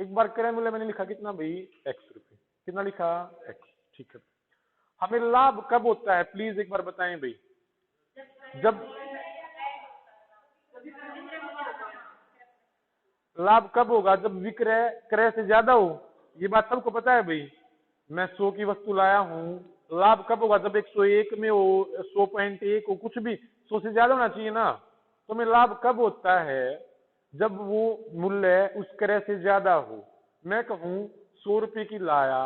[SPEAKER 1] एक बार क्रय मूल्य मैंने लिखा कितना भाई, एक्स रुपए, कितना लिखा, एक्स, ठीक है। हमें लाभ कब होता है, प्लीज एक बार बताएं भाई। जब लाभ कब होगा, जब विक्रय क्रय से ज्यादा हो, ये बात सबको पता है भाई। मैं 100 की वस्तु लाया हूं, लाभ कब होगा, जब 101 में हो, 100.1 हो, कुछ भी 100 से ज्यादा होना चाहिए ना। तो मैं लाभ कब होता है, जब वो मूल्य उस क्रय से ज्यादा हो। मैं कहूं 100 रुपए की लाया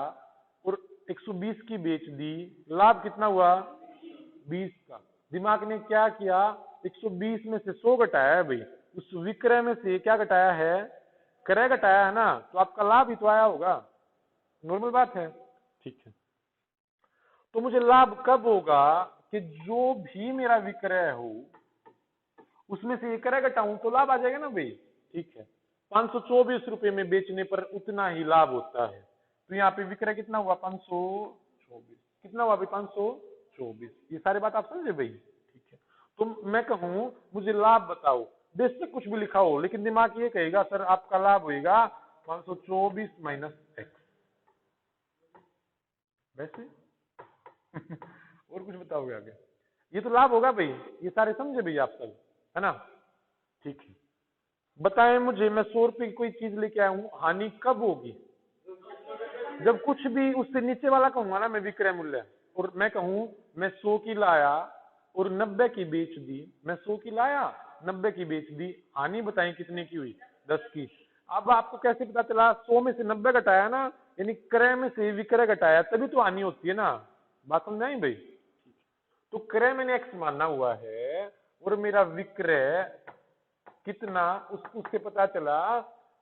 [SPEAKER 1] और 120 की बेच दी, लाभ कितना हुआ, 20 का। दिमाग ने क्या किया, 120 में से 100 घटाया है भाई, उस विक्रय में से क्या घटाया है, क्रय घटाया है ना, तो आपका लाभ ही तो आया होगा। नॉर्मल बात है, ठीक है। तो मुझे लाभ कब होगा कि जो भी मेरा विक्रय हो उसमें से ये क्रय घटाऊं तो लाभ आ जाएगा ना भाई, ठीक है। 524 रुपए में बेचने पर उतना ही लाभ होता है। तो यहाँ पे विक्रय कितना हुआ, 524, कितना हुआ भाई, 524। ये सारी बात आप समझे भाई, ठीक है। तो मैं कहूं मुझे लाभ बताओ, बेशक कुछ भी लिखा हो, लेकिन दिमाग ये कहेगा सर आपका लाभ होगा 524 माइनस एक्स, वैसे और कुछ बताओगे आगे, ये तो लाभ होगा भाई। ये सारे समझे भाई आप सब, है ना, ठीक है। बताएं मुझे, मैं 100 रुपए की कोई चीज लेके आया हूं, हानि कब होगी, जब कुछ भी उससे नीचे वाला कहूंगा ना मैं विक्रय मूल्य, और मैं कहूं मैं 100 की लाया और 90 की बेच दी, मैं 100 की लाया 90 की बेच दी, हानि बताएं कितने की हुई, 10 की। अब आपको कैसे पता चला, 100 में से 90 घटाया ना, यानी क्रय में से विक्रय घटाया, तभी तो हानि होती है ना। बात समझ आई भाई। तो क्रय मैंने एक्स माना हुआ है और मेरा विक्रय कितना, उससे पता चला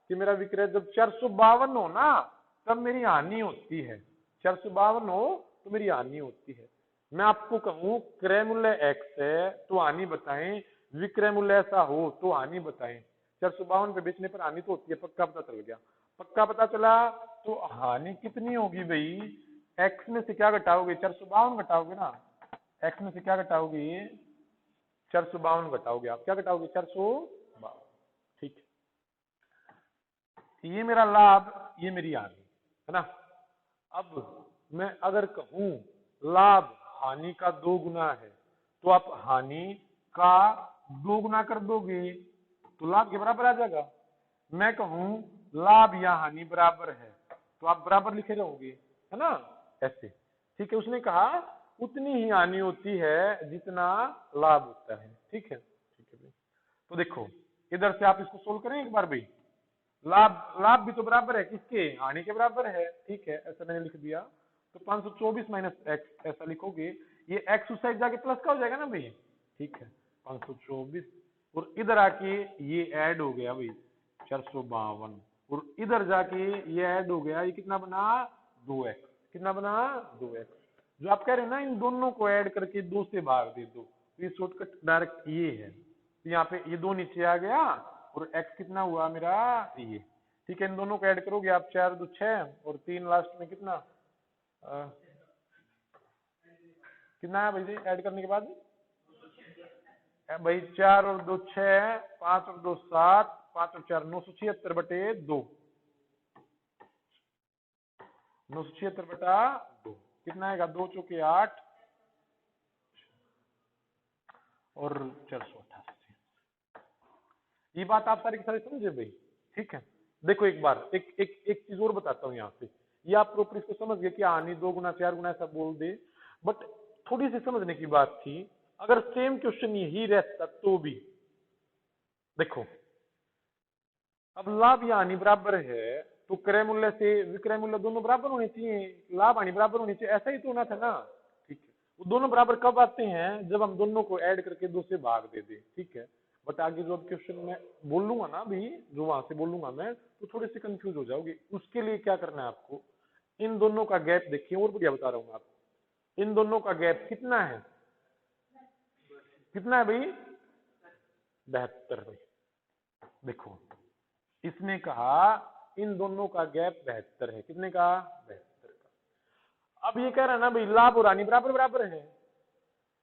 [SPEAKER 1] कि मेरा विक्रय जब 452 हो ना, तब मेरी हानि होती है। 452 हो तो मेरी हानि होती है। मैं आपको कहूं क्रय मूल्य एक्स है तो हानि बताएं, विक्रय मूल्य ऐसा हो तो हानि बताएं। 452 पे बेचने पर हानि तो होती है, पक्का पता चल गया, पक्का पता चला। तो हानि कितनी होगी भाई, एक्स में से क्या घटाओगे, 452 घटाओगे ना, एक्स में से क्या घटाओगे, 452 घटाओगे आप, क्या घटाओगे, 452, ठीक है। ये मेरा लाभ, ये मेरी हानि, है ना। अब मैं अगर कहूं लाभ हानि का 2 गुना है, तो आप हानि का 2 गुना कर दोगे तो लाभ के बराबर आ जाएगा। मैं कहूं लाभ या हानि बराबर है, तो आप बराबर लिखे रहोगे, है ना, ऐसे, ठीक है। उसने कहा उतनी ही हानि होती है जितना लाभ होता है, ठीक है, ठीक है भाई। तो देखो इधर से आप इसको सोल्व करें एक बार भाई। लाभ लाभ भी तो बराबर है किसके, हानि के बराबर है, ठीक है, ऐसा मैंने लिख दिया। तो 524 माइनस एक्स ऐसा लिखोगे, ये एक्स उस साइड जाके प्लस का हो जाएगा ना भाई, ठीक है, 524 और इधर आके ये ऐड हो गया भाई 452 और इधर जाके ये ऐड हो गया, ये कितना बना 2x, कितना बना 2x। जो आप कह रहे हैं ना इन दोनों को ऐड करके 2 से भाग दे दो, तो ये शॉर्टकट डायरेक्ट ये है। तो यहाँ पे ये 2 नीचे आ गया और x कितना हुआ मेरा ये, ठीक है। इन दोनों को ऐड करोगे आप, 4 2 6 और 3 लास्ट में कितना कितना है भाई जी ऐड करने के बाद भाई, 4 और 2 6, 5 और 2 7, 5 और 4 976 बटे 2, 976 बटा 2 कितना आएगा, 2 चौके 8 और 488। ये बात आप सारी की सारी समझे भाई, ठीक है। देखो एक बार एक चीज और बताता हूँ यहाँ पे, ये आप प्रॉपर इसको समझ गए कि हानि 2 गुना 4 गुना ऐसा बोल दे, बट थोड़ी सी समझने की बात थी। अगर सेम क्वेश्चन यही रहता तो भी देखो, अब लाभ या हानि बराबर है तो क्रय मूल्य से विक्रय मूल्य दोनों बराबर होने चाहिए, लाभ हानि बराबर होनी चाहिए, ऐसा ही तो होना था ना, ठीक है। वो दोनों बराबर कब आते हैं, जब हम दोनों को ऐड करके 2 से भाग दे दे, ठीक है। बट आगे जो क्वेश्चन में बोलूंगा ना अभी, जो वहां से बोलूंगा मैं, तो थोड़े से कंफ्यूज हो जाओगे। उसके लिए क्या करना है आपको, इन दोनों का गैप देखिए, और बढ़िया बता रहा हूँ आपको। इन दोनों का गैप कितना है, कितना है भाई, 72 भाई। देखो इसने कहा इन दोनों का गैप 72 है, कितने का, 72 का। अब ये कह रहा है ना भाई लाभ और हानि बराबर बराबर है,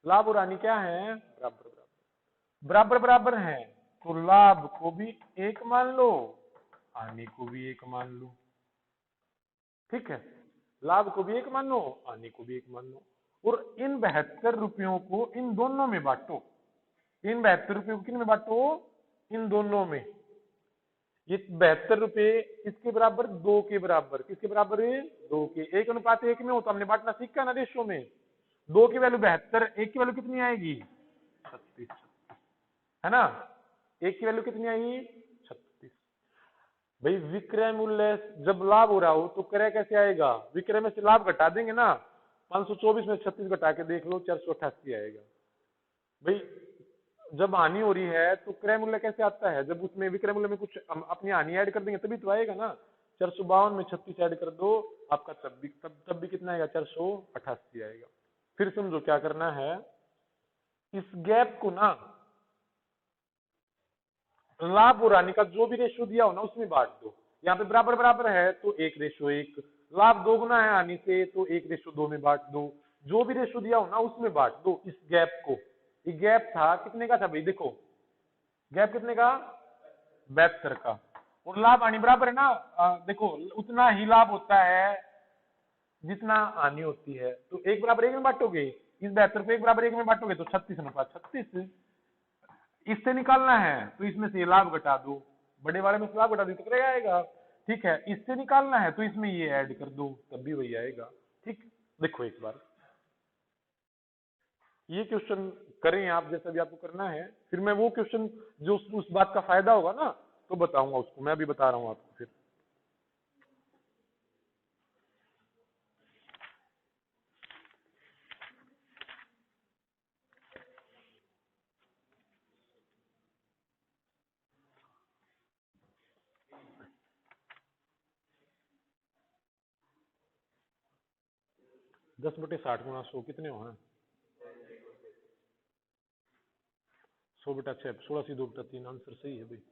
[SPEAKER 1] लाभ और हानि क्या है? बराबर बराबर बराबर बराबर है, तो लाभ को भी एक मान लो, हानि को भी एक मान लो। ठीक है, लाभ को भी एक मान लो, हानि को भी एक मान लो, और इन 72 रुपयों को इन दोनों में बांटो। इन 72 रुपयों को किन में बांटो? इन दोनों में। ये 72 रुपए किसके बराबर? 2 के बराबर। किसके बराबर? 2 के। 1:1 में हो तो हमने बांटना सीखा ना रेशो में। 2 की वैल्यू 72, 1 की वैल्यू कितनी आएगी? 36, है ना? 1 की वैल्यू कितनी आई? 36। भाई विक्रय मूल्य जब लाभ हो रहा हो तो क्रय कैसे आएगा? विक्रय में से लाभ घटा देंगे ना। 524 में 36 घटा के देख लो, 488 आएगा। भाई जब हानि हो रही है तो क्रय मूल्य कैसे आता है? जब उसमें विक्रय मूल्य में कुछ हम अपनी हानि ऐड कर देंगे तभी तो आएगा ना। 452 में 36 ऐड कर दो, आपका तब भी कितना आएगा? 488 आएगा। फिर समझो क्या करना है, इस गैप को ना लाभ और हानि का जो भी रेशियो दिया हो ना उसमें बांट दो। यहाँ पे बराबर बराबर है तो 1:1, लाभ 2 गुना है हानि से तो 1:2 में बांट दो। जो भी रेशियो दिया हो ना उसमें बांट दो इस गैप को। ये गैप था कितने का था भाई? देखो गैप कितने का? 72 का। और लाभ हानि बराबर है ना, देखो उतना ही लाभ होता है जितना हानि होती है, तो 1 बराबर 1 में बांटोगे, इस 72 को 1 बराबर 1 में बांटोगे तो 36:36। इससे निकालना है तो इसमें से लाभ घटा दो, बड़े वाले में से लाभ घटा दो तो क्या आएगा? ठीक है, इससे निकालना है तो इसमें ये ऐड कर दो तब भी वही आएगा। ठीक, देखो एक बार ये क्वेश्चन करें आप, जैसा भी आपको करना है, फिर मैं वो क्वेश्चन जो उस बात का फायदा होगा ना तो बताऊंगा उसको। मैं अभी बता रहा हूं आपको फिर। दस बटे 60 गुणा 100 कितने हो? 100/6, 16 × 2 = 3। आंसर सही है भाई।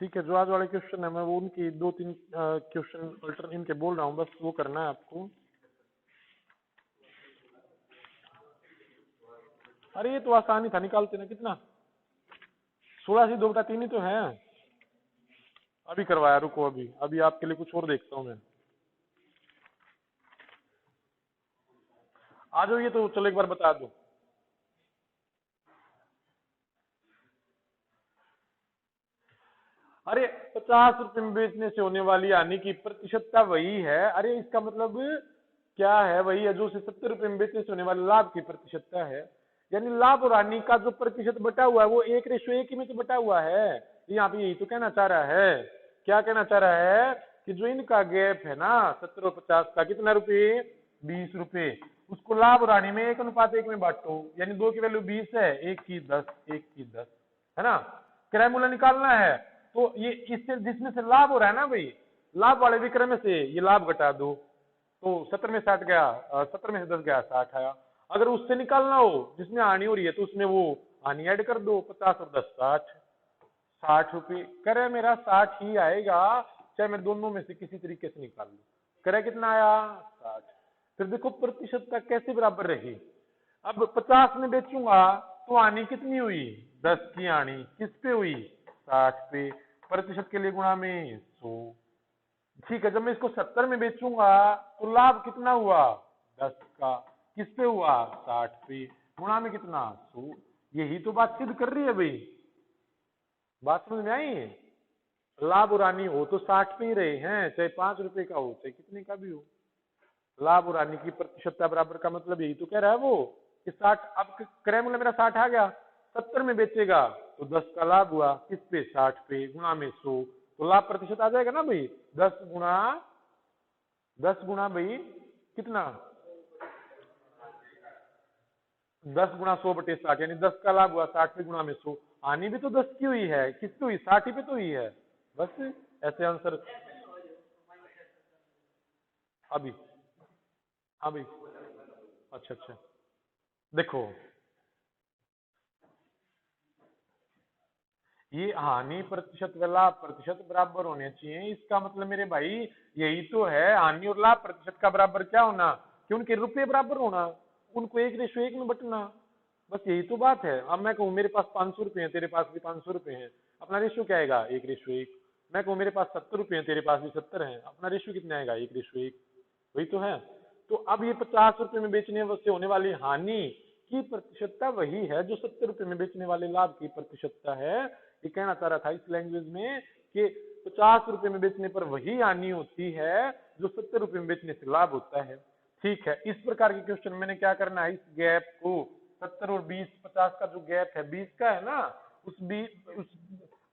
[SPEAKER 1] ठीक है, जो आज वाले क्वेश्चन है मैं वो उनकी 2-3 क्वेश्चन अल्टर इनके बोल रहा हूँ, बस वो करना है आपको। अरे ये तो आसानी था, निकालते ना कितना। 16 × 2 = 3 ही तो है। अभी करवाया, रुको अभी अभी आपके लिए कुछ और देखता हूँ मैं। आ जाओ, ये तो चलो एक बार बता दो। अरे 50 रुपए में बेचने से होने वाली हानि की प्रतिशतता वही है। अरे इसका मतलब क्या है? वही है जो 70 रुपए में बेचने से होने वाले लाभ की प्रतिशतता है। यानी लाभ और हानि का जो प्रतिशत बटा हुआ है वो 1:1 में तो बटा हुआ है। यहाँ पे यही तो कहना चाह रहा है। क्या कहना चाह रहा है? कि जो इनका गैप है ना 70 और 50 का, कितना रुपए? 20 रुपए। उसको लाभ और हानि में 1:1 में बांटो, यानी 2 की वैल्यू 20 है, 1 की 10, 1 की 10, है ना? क्रय मूल्य निकालना है तो ये इससे जिसमें से लाभ हो रहा है ना भाई, लाभ वाले विक्रय में से ये लाभ घटा दो तो 70 में 60 गया, 70 में से 10 गया, 60 आया। अगर उससे निकालना हो जिसमें हानि हो रही है तो उसमें वो हानि ऐड कर दो, 50 और 10 60। 60 रुपये क्रय मेरा 60 ही आएगा, चाहे मैं दोनों में से किसी तरीके से निकाल लूं। क्रय कितना आया? 60। फिर देखो प्रतिशतता कैसे बराबर रही। अब 50 में बेचूंगा तो हानि कितनी हुई? 10 की हानि किस पे हुई? 60 पे। प्रतिशत के लिए गुणा में 100। ठीक है, जब मैं इसको 70 में बेचूंगा तो लाभ कितना हुआ? 10 का। किस पे हुआ? 60 पे। गुणा में कितना? 100। यही तो बात सिद्ध कर रही है भाई। बात समझ में आई? लाभ और हानि हो तो 60 पे ही रहे हैं, चाहे 5 रुपए का हो चाहे कितने का भी हो। लाभ और हानि की प्रतिशतता बराबर का मतलब यही तो कह रहा है वो कि 60। अब क्रय मूल्य मेरा 60 आ गया, 70 में बेचेगा तो 10 का लाभ हुआ, किस पे? 60 पे। गुणा में 100, तो लाभ प्रतिशत आ जाएगा ना भाई। 10 गुणा भाई कितना? 10 गुणा 100/60, यानी 10 का लाभ हुआ, 60 पे गुणा में 100। हानि भी तो 10 की हुई है, किस पे हुई? 60 ही पे तो हुई है। बस ऐसे आंसर। अभी हाँ भाई, अच्छा अच्छा। देखो ये हानि प्रतिशत व लाभ प्रतिशत बराबर होने चाहिए, इसका मतलब मेरे भाई यही तो है, हानि और लाभ प्रतिशत का बराबर क्या होना, कि उनके रुपए बराबर होना, उनको 1:1 में बंटना, बस यही तो बात है। अब मैं कहूँ मेरे पास 500 रुपए है, तेरे पास भी 500 रुपए है, अपना रेशियो क्या आएगा 1:1। मैं कहूँ मेरे पास 70 रुपए है, तेरे पास भी 70 है, अपना रेशियो कितना आएगा 1:1। वही तो है। तो अब ये 50 रुपए में बेचने से होने वाली हानि की प्रतिशतता वही है जो 70 रुपए में बेचने वाले लाभ की प्रतिशतता है। ये कहना चाह रहा था इस लैंग्वेज में कि 50 रुपए में बेचने पर वही हानि होती है जो 70 रुपए में बेचने से लाभ होता है। ठीक है, इस प्रकार के क्वेश्चन मैंने क्या करना है, इस गैप को 70 और 20 50 का जो गैप है 20 का है ना, उस बी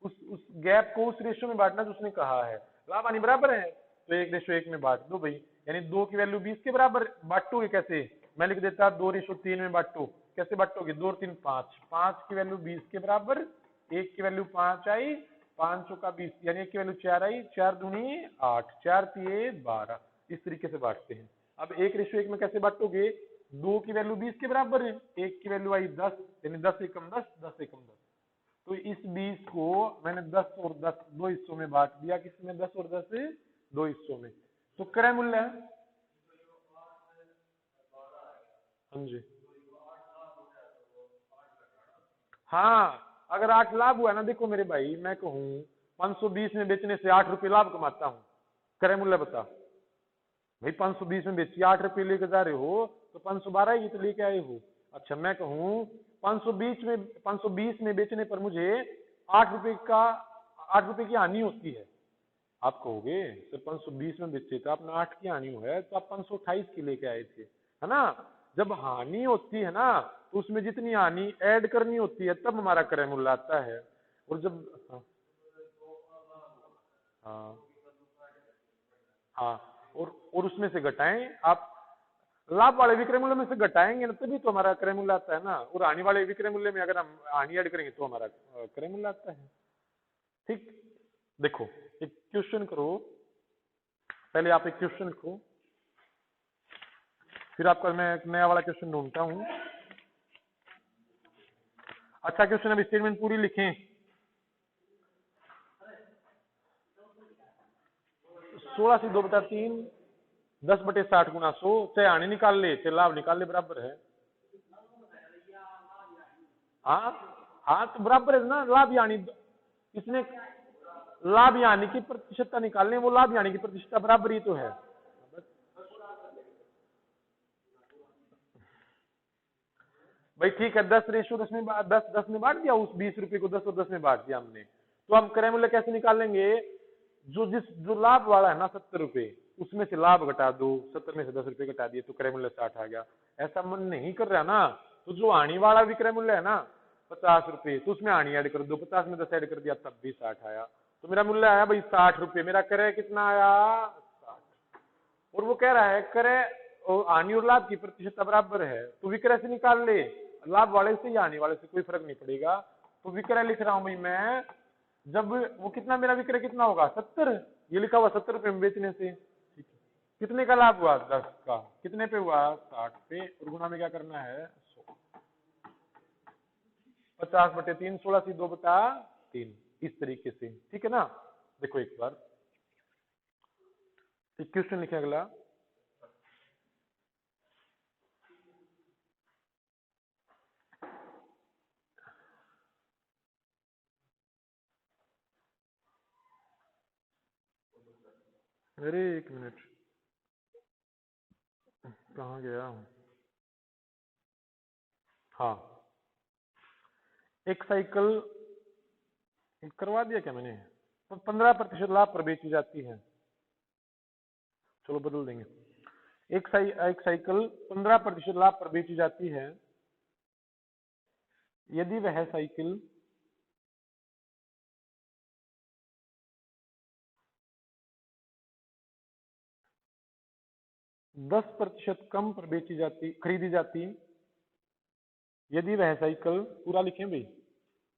[SPEAKER 1] उस गैप को उस रेशियो में बांटना जो उसने कहा है। लाभ हानि बराबर है तो 1:1 में बांट दो भाई, यानी 2 की वैल्यू 20 के बराबर बांटोगे कैसे, मैं लिख देता 2:3 में बांटो, कैसे बांटोगे 2 और 3 5, 5 की वैल्यू 20 के बराबर, 1 की वैल्यू 5 आई, 5 का 20 यानी 1 की वैल्यू 4 आई, 4 दूनी 8, 4 तिये 12, इस तरीके से बांटते हैं। अब 1:1 में कैसे बांटोगे, 2 की वैल्यू 20 के बराबर है, 1 की वैल्यू आई 10, यानी 10 एकम 10, 10 एकम 10, तो इस 20 को मैंने 10 और 10 दो हिस्सों में बांट दिया, किसमें 10 और 10 दो हिस्सों में, तो क्रय मूल्य है। हाँ जी, हाँ अगर 8 लाभ हुआ ना, देखो मेरे भाई मैं कहूँ 520 में बेचने से 8 रुपए लाभ कमाता हूँ, क्रय मूल्य बता भाई, 520 में बेची 8 रुपए लेके जा रहे हो तो 512 ही तो लेके आए हो। अच्छा मैं कहूँ 520 में बेचने पर मुझे 8 रुपए का 8 रुपए की हानि होती है, आप कहोगे सर 520 में बेचे तो आपने 8 की हानि हुआ है, तो आप 528 की लेके आए थे, है ना। जब हानि होती है ना तो उसमें जितनी हानि ऐड करनी होती है तब हमारा क्रय मूल्य आता है। और जब हाँ हाँ हाँ, और उसमें से घटाएं आप, लाभ वाले विक्रय मूल्य में से घटाएंगे ना तभी तो हमारा क्रय मूल्य आता है ना, और हानि वाले विक्रय मूल्य में अगर हम हानि ऐड करेंगे तो हमारा क्रय मूल्य आता है। ठीक, देखो एक क्वेश्चन करो, पहले आप एक क्वेश्चन लिखो, फिर आपका मैं एक नया वाला क्वेश्चन ढूंढता हूं। अच्छा क्वेश्चन, अब स्टेटमेंट पूरी लिखें। 16 से 2/3 10/60 गुना 100, चाहे हानि निकाल ले चाहे लाभ निकाल ले बराबर है। हाँ हाँ तो बराबर है ना, लाभ यानी इसने लाभ यानी की प्रतिशतता निकालने, वो लाभ यानी की प्रतिशतता बराबर ही तो है। भाई ठीक है, 10:10 में 10 में बांट दिया, उस 20 रुपए को 10 और 10 में बांट दिया हमने, तो हम क्रय मूल्य कैसे निकाल लेंगे, जो लाभ वाला है ना 70 रुपए, उसमें से लाभ घटा दो, 70 में से 10 रुपए घटा दिए तो क्रय मूल्य 60 आ गया। ऐसा मन नहीं कर रहा ना, तो जो हानि वाला विक्रय मूल्य है ना 50 रुपए, तो उसमें हानि ऐड कर दो, 50 में 10 ऐड कर दिया तब भी 60 आया, तो मेरा मूल्य आया भाई 60 रुपए, मेरा क्रय कितना आया 60। और वो कह रहा है क्रय हानि और लाभ की प्रतिशतता बराबर है, तो विक्रय से निकाल ले, लाभ वाले से या हानि वाले से कोई फर्क नहीं पड़ेगा। तो विक्रय लिख रहा हूं भाई मैं, जब वो कितना, मेरा विक्रय कितना होगा 70, ये लिखा हुआ 70 रुपए में बेचने से, ठीक है। कितने का लाभ हुआ 10 का, कितने पे हुआ 60 पे, और गुणा में क्या करना है 100, 50/3, 16/2/3, इस तरीके से, ठीक है ना। देखो एक बार एक क्वेश्चन लिखे अगला, अरे एक मिनट कहाँ गया, हाँ एक साइकिल करवा दिया क्या मैंने, तो 15% लाभ पर बेची जाती है, चलो बदल देंगे, एक साइकिल 15% लाभ पर बेची जाती है यदि वह साइकिल 10% कम पर खरीदी जाती, यदि वह साइकिल, पूरा लिखें भाई,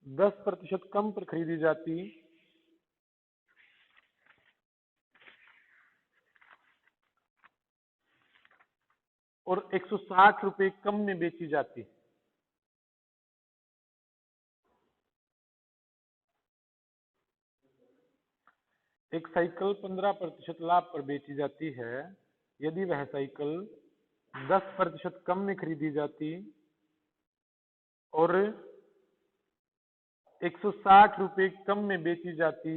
[SPEAKER 1] 10% कम पर खरीदी जाती और 160 रुपए कम में बेची जाती। एक साइकिल 15% लाभ पर बेची जाती है यदि वह साइकिल 10% कम में खरीदी जाती और 160 रुपए कम में बेची जाती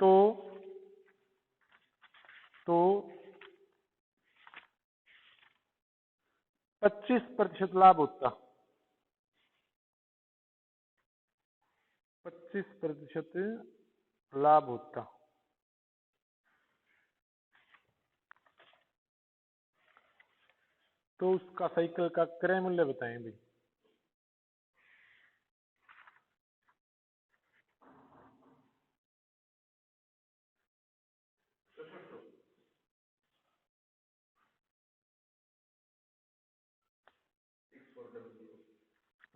[SPEAKER 1] तो 25% लाभ होता। 25% लाभ होता। तो उसका साइकिल का क्रय मूल्य बताएं भाई।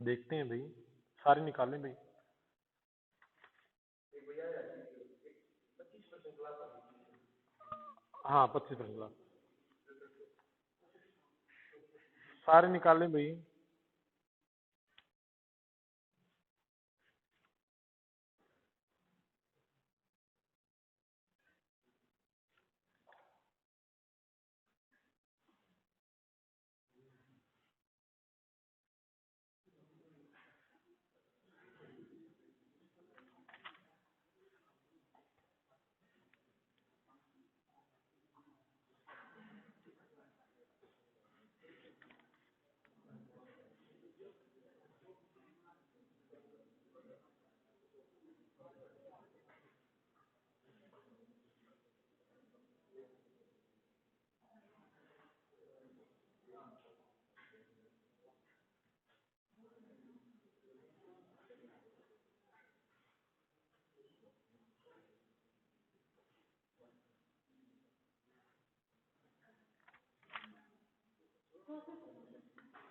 [SPEAKER 1] देखते हैं भाई, सारे निकालें भाई। हाँ 25% लाभ, सारे निकालें भाई।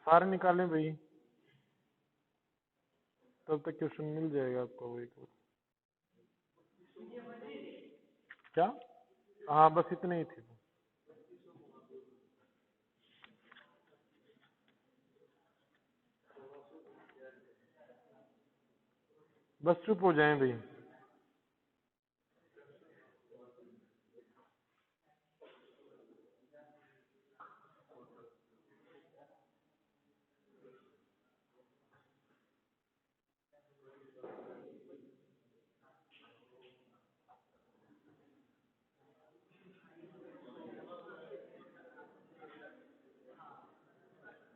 [SPEAKER 1] सारे निकालें भाई, तब तक क्वेश्चन मिल जाएगा आपको। वो एक क्या, हाँ बस इतने ही थे। बस चुप हो जाएं भाई।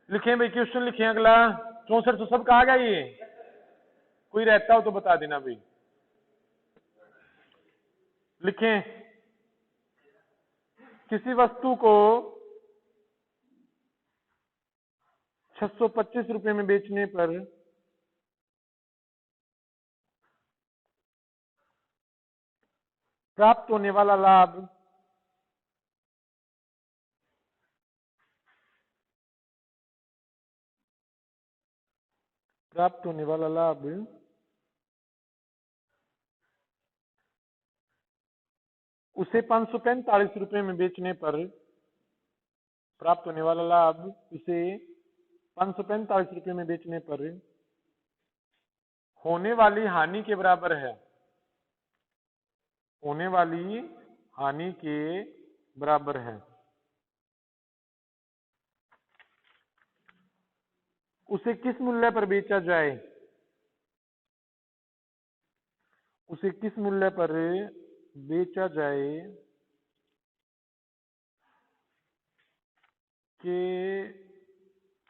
[SPEAKER 1] लिखें भाई, क्वेश्चन लिखें अगला। 64 तो सबका आ गया ये, कोई रहता हो तो बता देना भाई। लिखें, किसी वस्तु को 625 रुपए में बेचने पर प्राप्त होने वाला लाभ उसे 545 रुपए में बेचने पर प्राप्त होने वाला लाभ उसे 545 रुपए में बेचने पर होने वाली हानि के बराबर है। होने वाली हानि के बराबर है। उसे किस मूल्य पर बेचा जाए? उसे किस मूल्य पर बेचा जाए कि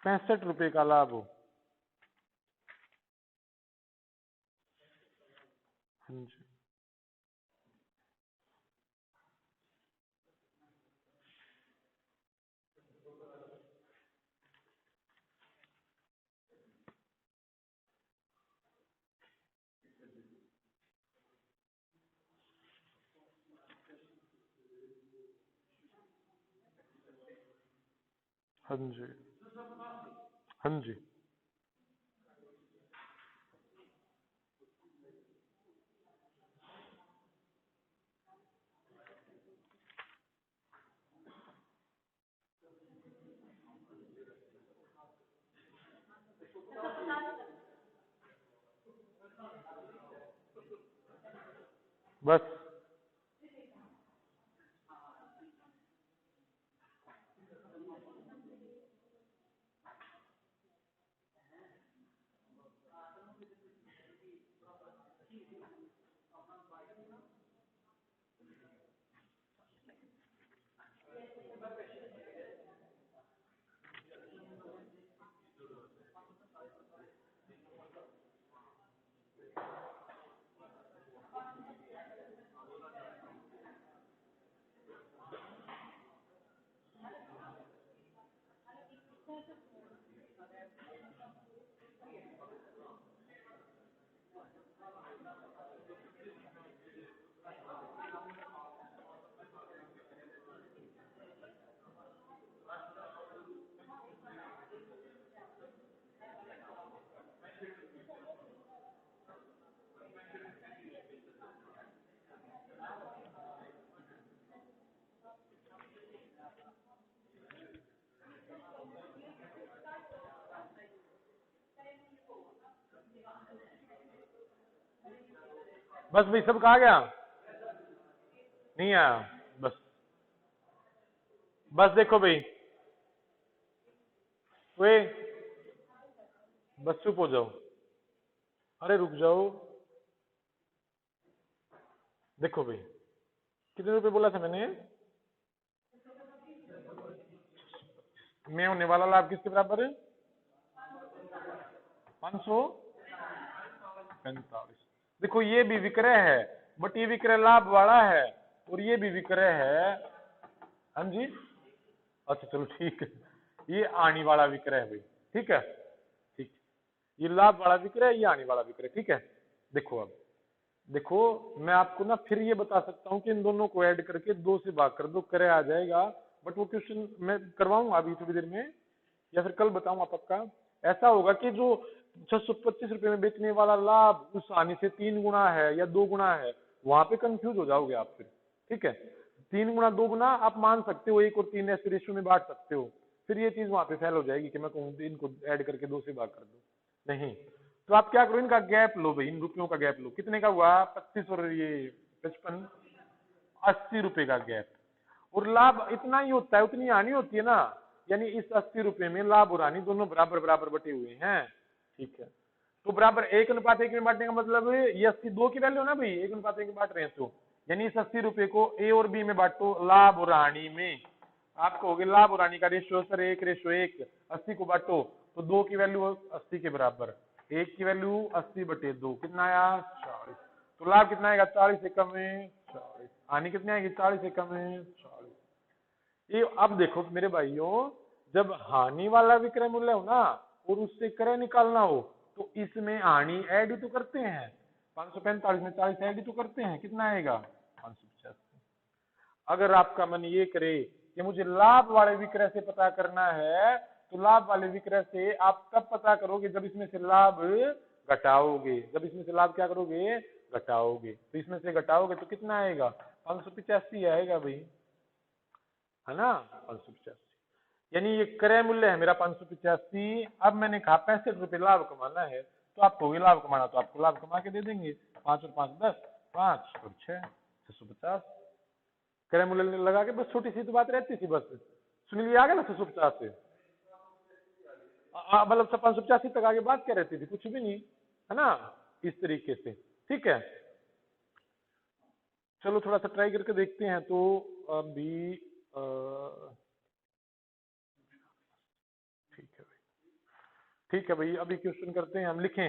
[SPEAKER 1] 65 रुपए का लाभ हो? हाँ जी, हाँ जी, हाँ जी। बस बस भाई, सब कहा गया? नहीं आया? बस बस देखो भाई, वे बस चुप हो जाओ। अरे रुक जाओ, देखो भाई, कितने रुपए बोला था मैंने? में होने वाला लाभ किसके बराबर है? 545। देखो ये भी विक्रय है, बट ये विक्रय लाभ वाला है, और ये भी विक्रय है। हाँ जी, अच्छा चलो ठीक है, ये आने वाला विक्रय है भाई, ठीक है, ठीक। ये लाभ वाला विक्रय है, ये आने वाला विक्रय, ठीक है। देखो अब देखो, मैं आपको ना फिर ये बता सकता हूँ कि इन दोनों को ऐड करके 2 से भाग कर दो, क्रय आ जाएगा। बट वो क्वेश्चन मैं करवाऊंगा अभी थोड़ी देर में, या फिर कल बताऊंगा पक्का। ऐसा होगा कि जो 625 रुपए में बेचने वाला लाभ उस हानि से 3 गुना है या 2 गुना है, वहां पे कंफ्यूज हो जाओगे आप फिर, ठीक है। 3 गुना 2 गुना आप मान सकते हो, 1 और 3 ऐसे रेशियो में बांट सकते हो, फिर ये चीज वहां पे फेल हो जाएगी कि मैं कहूँ इनको ऐड करके 2 से भाग कर दो, नहीं। तो आप क्या करो, इनका गैप लो भाई, इन रुपयों का गैप लो। कितने का हुआ? 25 और ये 55, 80 रुपए का गैप। और लाभ इतना ही होता है, उतनी हानि होती है ना, यानी इस 80 रुपए में लाभ और हानि दोनों बराबर बराबर बटे हुए हैं, ठीक है। तो बराबर 1:1 में बांटने का मतलब ये 80 2 की वैल्यू ना भाई, 1:1 में बांट रहे हैं, तो यानी इस 80 रुपए को ए और बी में बांटो, लाभ और हानि में। आप कहोगे लाभ और हानि का रेशियो सर 1:1, 80 को बांटो तो 2 की वैल्यू 80 के बराबर, 1 की वैल्यू 80/2, कितना आया? 40। तो लाभ कितना आएगा? 40 एकम में 40। हानि कितनी आएगी? 40 एकम में 40। ये अब देखो मेरे भाइयों, जब हानि वाला विक्रय मूल्य हो ना और उससे क्रय निकालना हो, तो इसमें हानि ऐड ही तो करते हैं, 545 में 40 ऐड ही तो करते हैं, कितना आएगा? 585। अगर आपका मन ये करे कि मुझे लाभ वाले विक्रय से पता करना है, तो लाभ वाले विक्रय से आप तब पता करोगे जब इसमें से लाभ घटाओगे। जब इसमें से लाभ क्या करोगे? घटाओगे। तो इसमें से घटाओगे तो कितना आएगा? 585 आएगा भाई, है ना, 585। यानी ये क्रय मूल्य है मेरा 585। अब मैंने कहा 65 रुपए लाभ कमाना है, तो आप कहोगे लाभ कमाना, तो आपको लाभ कमा के दे देंगे। 5 और 5 10, 5 और 6 650। क्रय मूल्य लगा के बस, छोटी सी तो बात रहती थी बस। सुनील आ गया ना 650 से, मतलब 585 तक आगे बात क्या रहती थी? कुछ भी नहीं, है ना, इस तरीके से, ठीक है। चलो थोड़ा सा ट्राई करके देखते हैं। तो अभी ठीक है भाई, ठीक है भाई, अभी क्वेश्चन करते हैं, हम लिखें।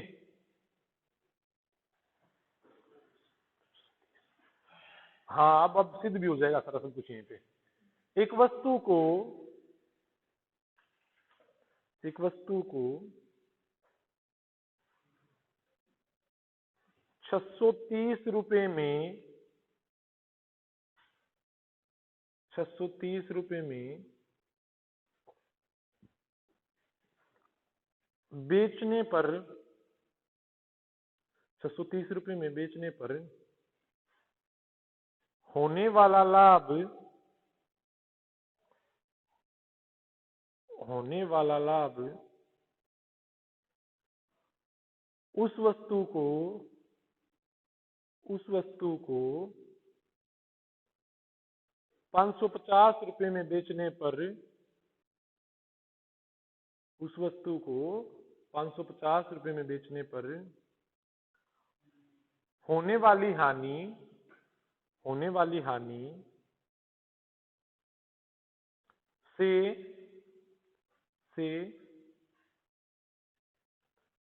[SPEAKER 1] हाँ, अब सिद्ध भी हो जाएगा सारा सब कुछ यहीं पे। एक वस्तु को एक वस्तु को 630 रुपए में 630 रुपए में बेचने पर 630 रुपए में बेचने पर होने वाला लाभ होने वाला लाभ उस वस्तु को उस वस्तु को 550 रुपए में बेचने पर, उस वस्तु को 550 रुपए में बेचने पर होने वाली हानि से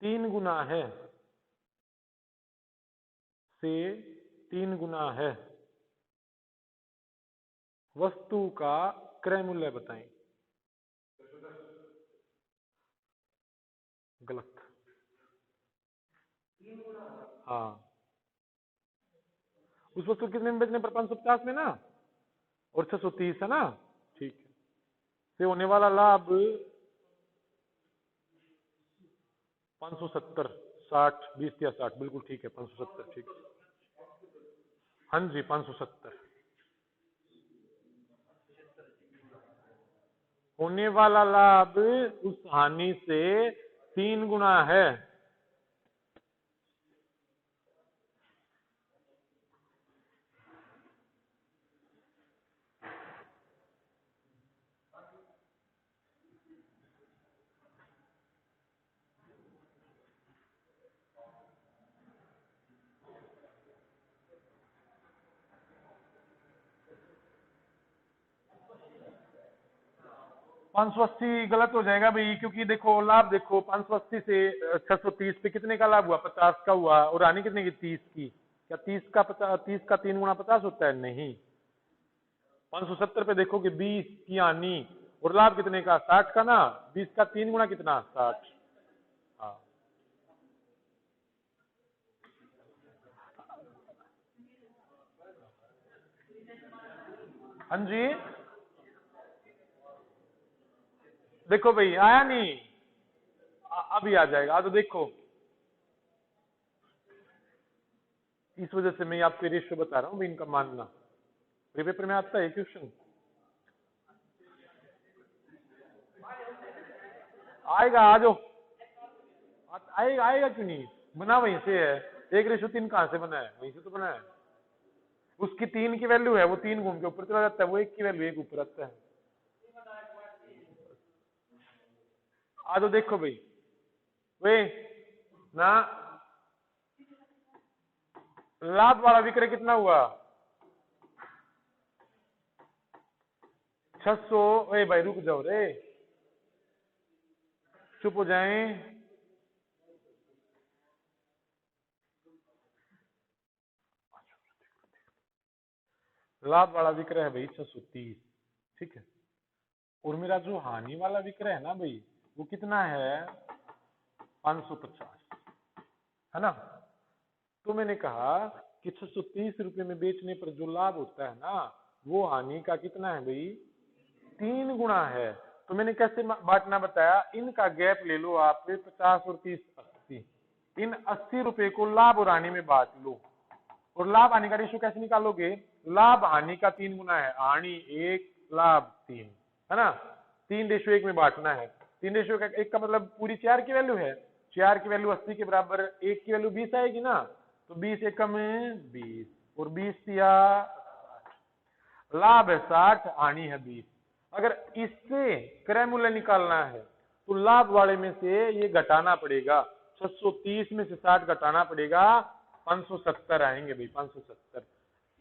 [SPEAKER 1] 3 गुना है, से 3 गुना है। वस्तु का क्रय मूल्य बताएं। गलत। हाँ, उस वस्तु कितने में बेचने पर 550 में ना, और 630 है ना, ठीक है। से होने वाला लाभ 570, 60, 20 या 60, बिल्कुल ठीक है, 570, ठीक है। हाँ जी, 570। होने वाला लाभ उस हानि से 3 गुना है। पाँच सौ अस्सी गलत हो जाएगा भाई, क्योंकि देखो लाभ, देखो 580 से 630 पे कितने का लाभ हुआ? 50 का हुआ, और हानि कितने की? 30 की। क्या 30 का 3 गुना 50 होता है? नहीं। 570 पे देखो कि 20 की हानि, और लाभ कितने का? 60 का ना। 20 का 3 गुना कितना? 60। हाँ, हाँ जी, देखो भाई आया नहीं, अभी आ जाएगा। तो देखो, इस वजह से मैं आपको रेशियो बता रहा हूँ भाई, इनका मानना। पेपर में आता है क्वेश्चन, आएगा, आ जाओ। आएगा, आएगा क्यों नहीं? बना वहीं से है। 1:3 कहां से बना है? वहीं से तो बना है। उसकी 3 की वैल्यू है, वो 3 घूम के ऊपर चला जाता है, वो 1 की वैल्यू 1 ऊपर आता है। आ जाओ, देखो भाई, वे ना, लाभ वाला विक्रय कितना हुआ? 600। ए भाई रुक जाओ रे, चुप हो जाएं। लाभ वाला विक्रय है भाई 630, ठीक है। और मेरा जो हानि वाला विक्रय है ना भाई, वो कितना है? 550, है ना। तो मैंने कहा कि 630 रुपए में बेचने पर जो लाभ होता है ना, वो हानि का कितना है भाई? 3 गुना है। तो मैंने कैसे बांटना बताया? इनका गैप ले लो आप, 50 और 30, 80। इन 80 रुपए को लाभ और हानि में बांट लो, और लाभ हानि का रेशियो कैसे निकालोगे? लाभ हानि का 3 गुना है, हानि 1, लाभ 3, है ना। 3:1 में बांटना है। 3:1 का मतलब पूरी 4 की वैल्यू है। 4 की वैल्यू 80 के बराबर, 1 की वैल्यू 20 आएगी ना, तो 20 एकम में 20, और 20 या लाभ है 60, हानि है 20। अगर इससे क्रय मूल्य निकालना है तो लाभ वाले में से ये घटाना पड़ेगा, 630 में से 60 घटाना पड़ेगा, 570 आएंगे भाई, 570।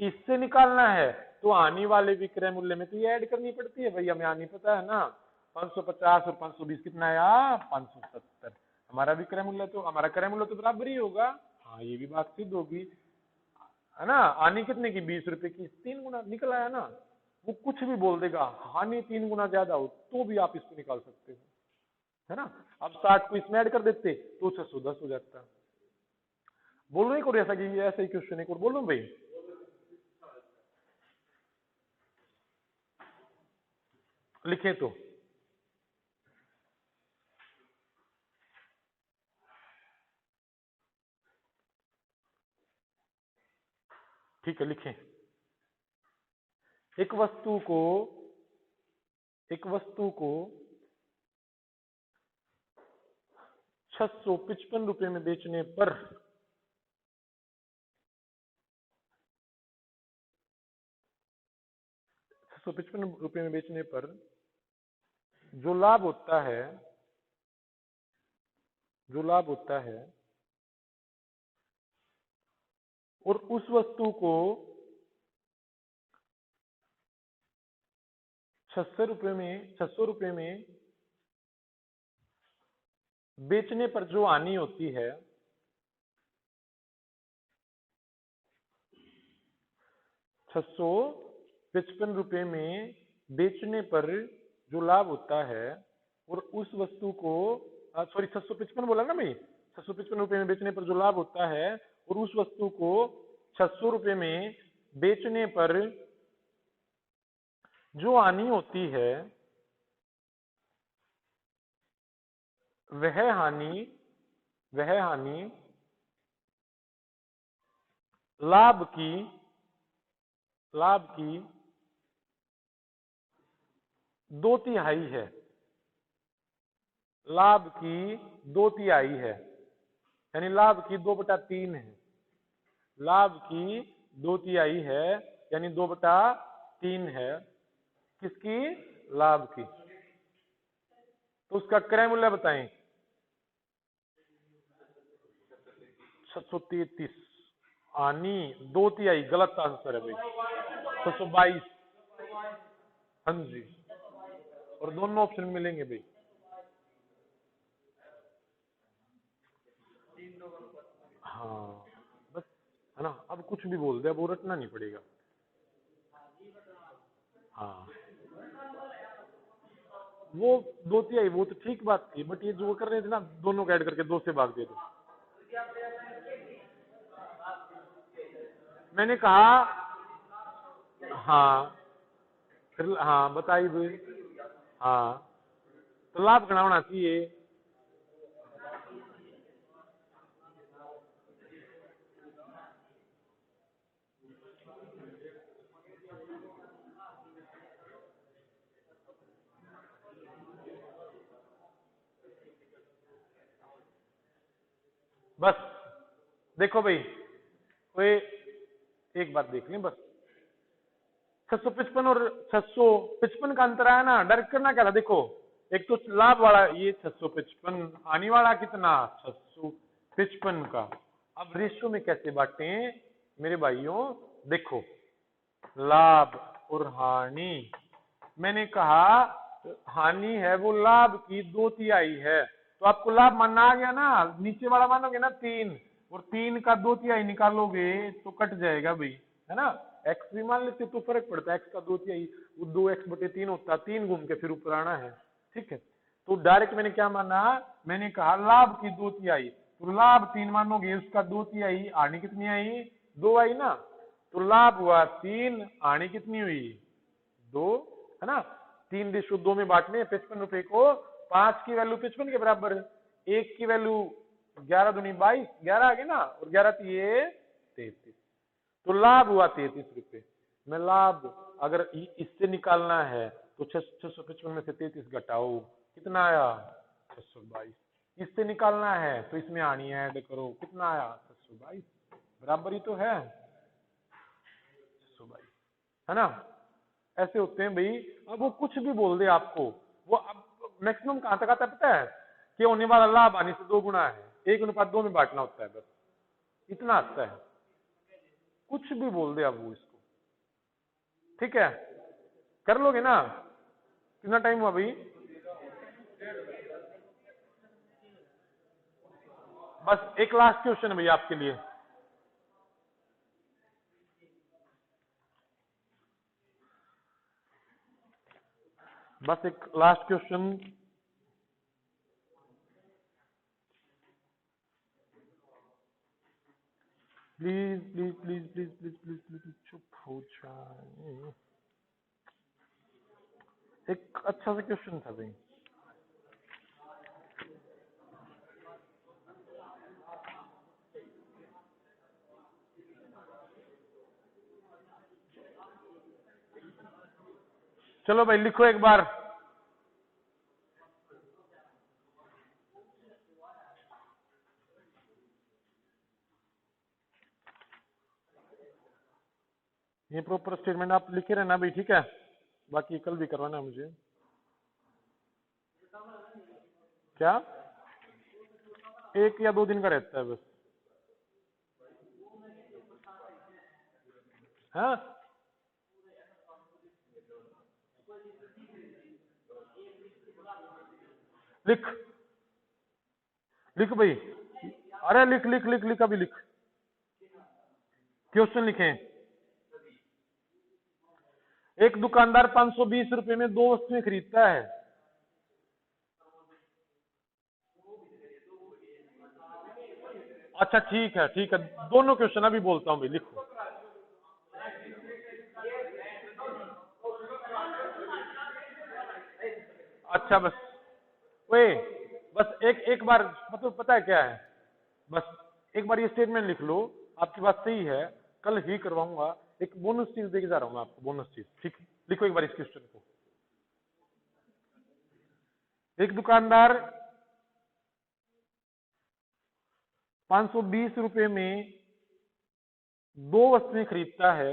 [SPEAKER 1] इससे निकालना है तो हानि वाले विक्रय मूल्य में तो ये ऐड करनी पड़ती है भाई, हमें हानि पता है ना। 550 और 520 कितना आया? 570। हमारा विक्रय मूल्य तो, हमारा क्रय मूल्य तो बराबर ही होगा। हाँ, ये भी बात सिद्ध होगी, है ना। हानि कितने की? 20 रुपए की, 3 गुना निकल आया ना। वो कुछ भी बोल देगा, हानि 3 गुना ज्यादा हो तो भी आप इसको निकाल सकते हो, है ना। अब 60 को इसमें ऐड कर देते तो 610 हो जाता। बोल रहे कोई ऐसा कि ऐसा ही क्वेश्चन एक और बोल रहा हूं भाई, लिखे तो ठीक है, लिखें। एक वस्तु को, एक वस्तु को 655 रुपए में बेचने पर ₹655 में बेचने पर जो लाभ होता है, और उस वस्तु को 600 रुपए में बेचने पर जो हानि होती है, 655 रुपए में बेचने पर जो लाभ होता है, और उस वस्तु को सॉरी 655 बोला ना भाई, 655 रुपए में बेचने पर जो लाभ होता है और उस वस्तु को 600 रुपए में बेचने पर जो हानि होती है, वह हानि लाभ की 2/3 है। लाभ की 2/3 है, यानी लाभ की 2/3 है। लाभ की 2/3 है, यानी 2/3 है। किसकी? लाभ की। तो उसका क्रय मूल्य बताएं। 633। हानि 2/3, गलत आंसर है भाई, 622। हाँ जी, और दोनों ऑप्शन मिलेंगे भाई। हाँ बस, है ना, अब कुछ भी बोल दे, अब वो रटना नहीं पड़ेगा। हाँ वो 2/3, वो तो ठीक बात थी, बट ये जो वो कर रहे थे ना, दोनों का ऐड करके 2 से भाग दे दो। मैंने कहा हाँ, फिर हाँ बताइए भाई। हाँ तो लाभ घना होना चाहिए। बस देखो भाई, कोई एक बात देख लें बस, 655 और 655 का अंतर आया ना, डायरेक्ट करना क्या था, देखो एक तो लाभ वाला ये 655, आने वाला कितना 655 का। अब रेशियो में कैसे बांटे मेरे भाइयों, देखो लाभ और हानि, मैंने कहा हानि है वो लाभ की 2/3 है, तो आपको लाभ मानना आ गया ना, नीचे वाला मानोगे ना 3, और 3 का 2/3 निकालोगे तो कट जाएगा भाई, है ना। एक्स भी मान लेते तो फर्क पड़ता है, एक्स का 2/3 वो 2x/3 होता, 3 घूम के फिर ऊपर आना है, ठीक है। तो डायरेक्ट मैंने क्या माना, मैंने कहा लाभ की 2/3, तो लाभ 3 मानोगे, उसका 2/3, हानि कितनी आई, 2 आई ना, तो लाभ हुआ 3, हानि कितनी हुई 2, है ना। 3/2 में बांटने 55 रुपए को, 5 की वैल्यू 55 के बराबर, 1 की वैल्यू 11 दूनी 22, 11 आ गई ना, और 11 3 33, तो लाभ हुआ 33 रुपए। मैं लाभ अगर इससे निकालना है तो 655 में से 33 घटाओ, कितना आया 622। इससे निकालना है तो इसमें हानि ऐड करो, कितना आया 622, बराबर ही तो है 622, है ना। ऐसे होते हैं भाई। अब वो कुछ भी बोल दे आपको, वो अब मैक्सिमम कहां तक आता है पता है, कि होने वाला लाभ हानि से 2 गुना है, 1:2 में बांटना होता है, बस इतना आता है। कुछ भी बोल दे अब वो इसको, ठीक है, कर लोगे ना। कितना टाइम हुआ भाई, बस एक लास्ट क्वेश्चन है भैया आपके लिए। बस एक last question, please please please please please please please चुप हो जाए। एक अच्छा सा क्वेश्चन था भाई। चलो भाई लिखो एक बार। ये प्रॉपर स्टेटमेंट आप लिखे रहना भाई, ठीक है। बाकी कल भी करवाना है मुझे। क्या 1 या 2 दिन का रहता है बस। हाँ लिख लिख भाई, अरे लिख लिख लिख लिख अभी लिख। क्वेश्चन लिखें। एक दुकानदार 520 रुपए में 2 वस्तुएं खरीदता है। अच्छा ठीक है, दोनों क्वेश्चन अभी बोलता हूं भाई, लिखो। अच्छा बस वे बस एक बार, मतलब पता है क्या है, बस एक बार ये स्टेटमेंट लिख लो, आपकी बात सही है, कल ही करवाऊंगा। एक बोनस चीज देके जा रहा हूँ मैं आपको, बोनस चीज, ठीक। लिखो एक बार इस क्वेश्चन को। एक दुकानदार 520 रुपए में 2 वस्तुएं खरीदता है।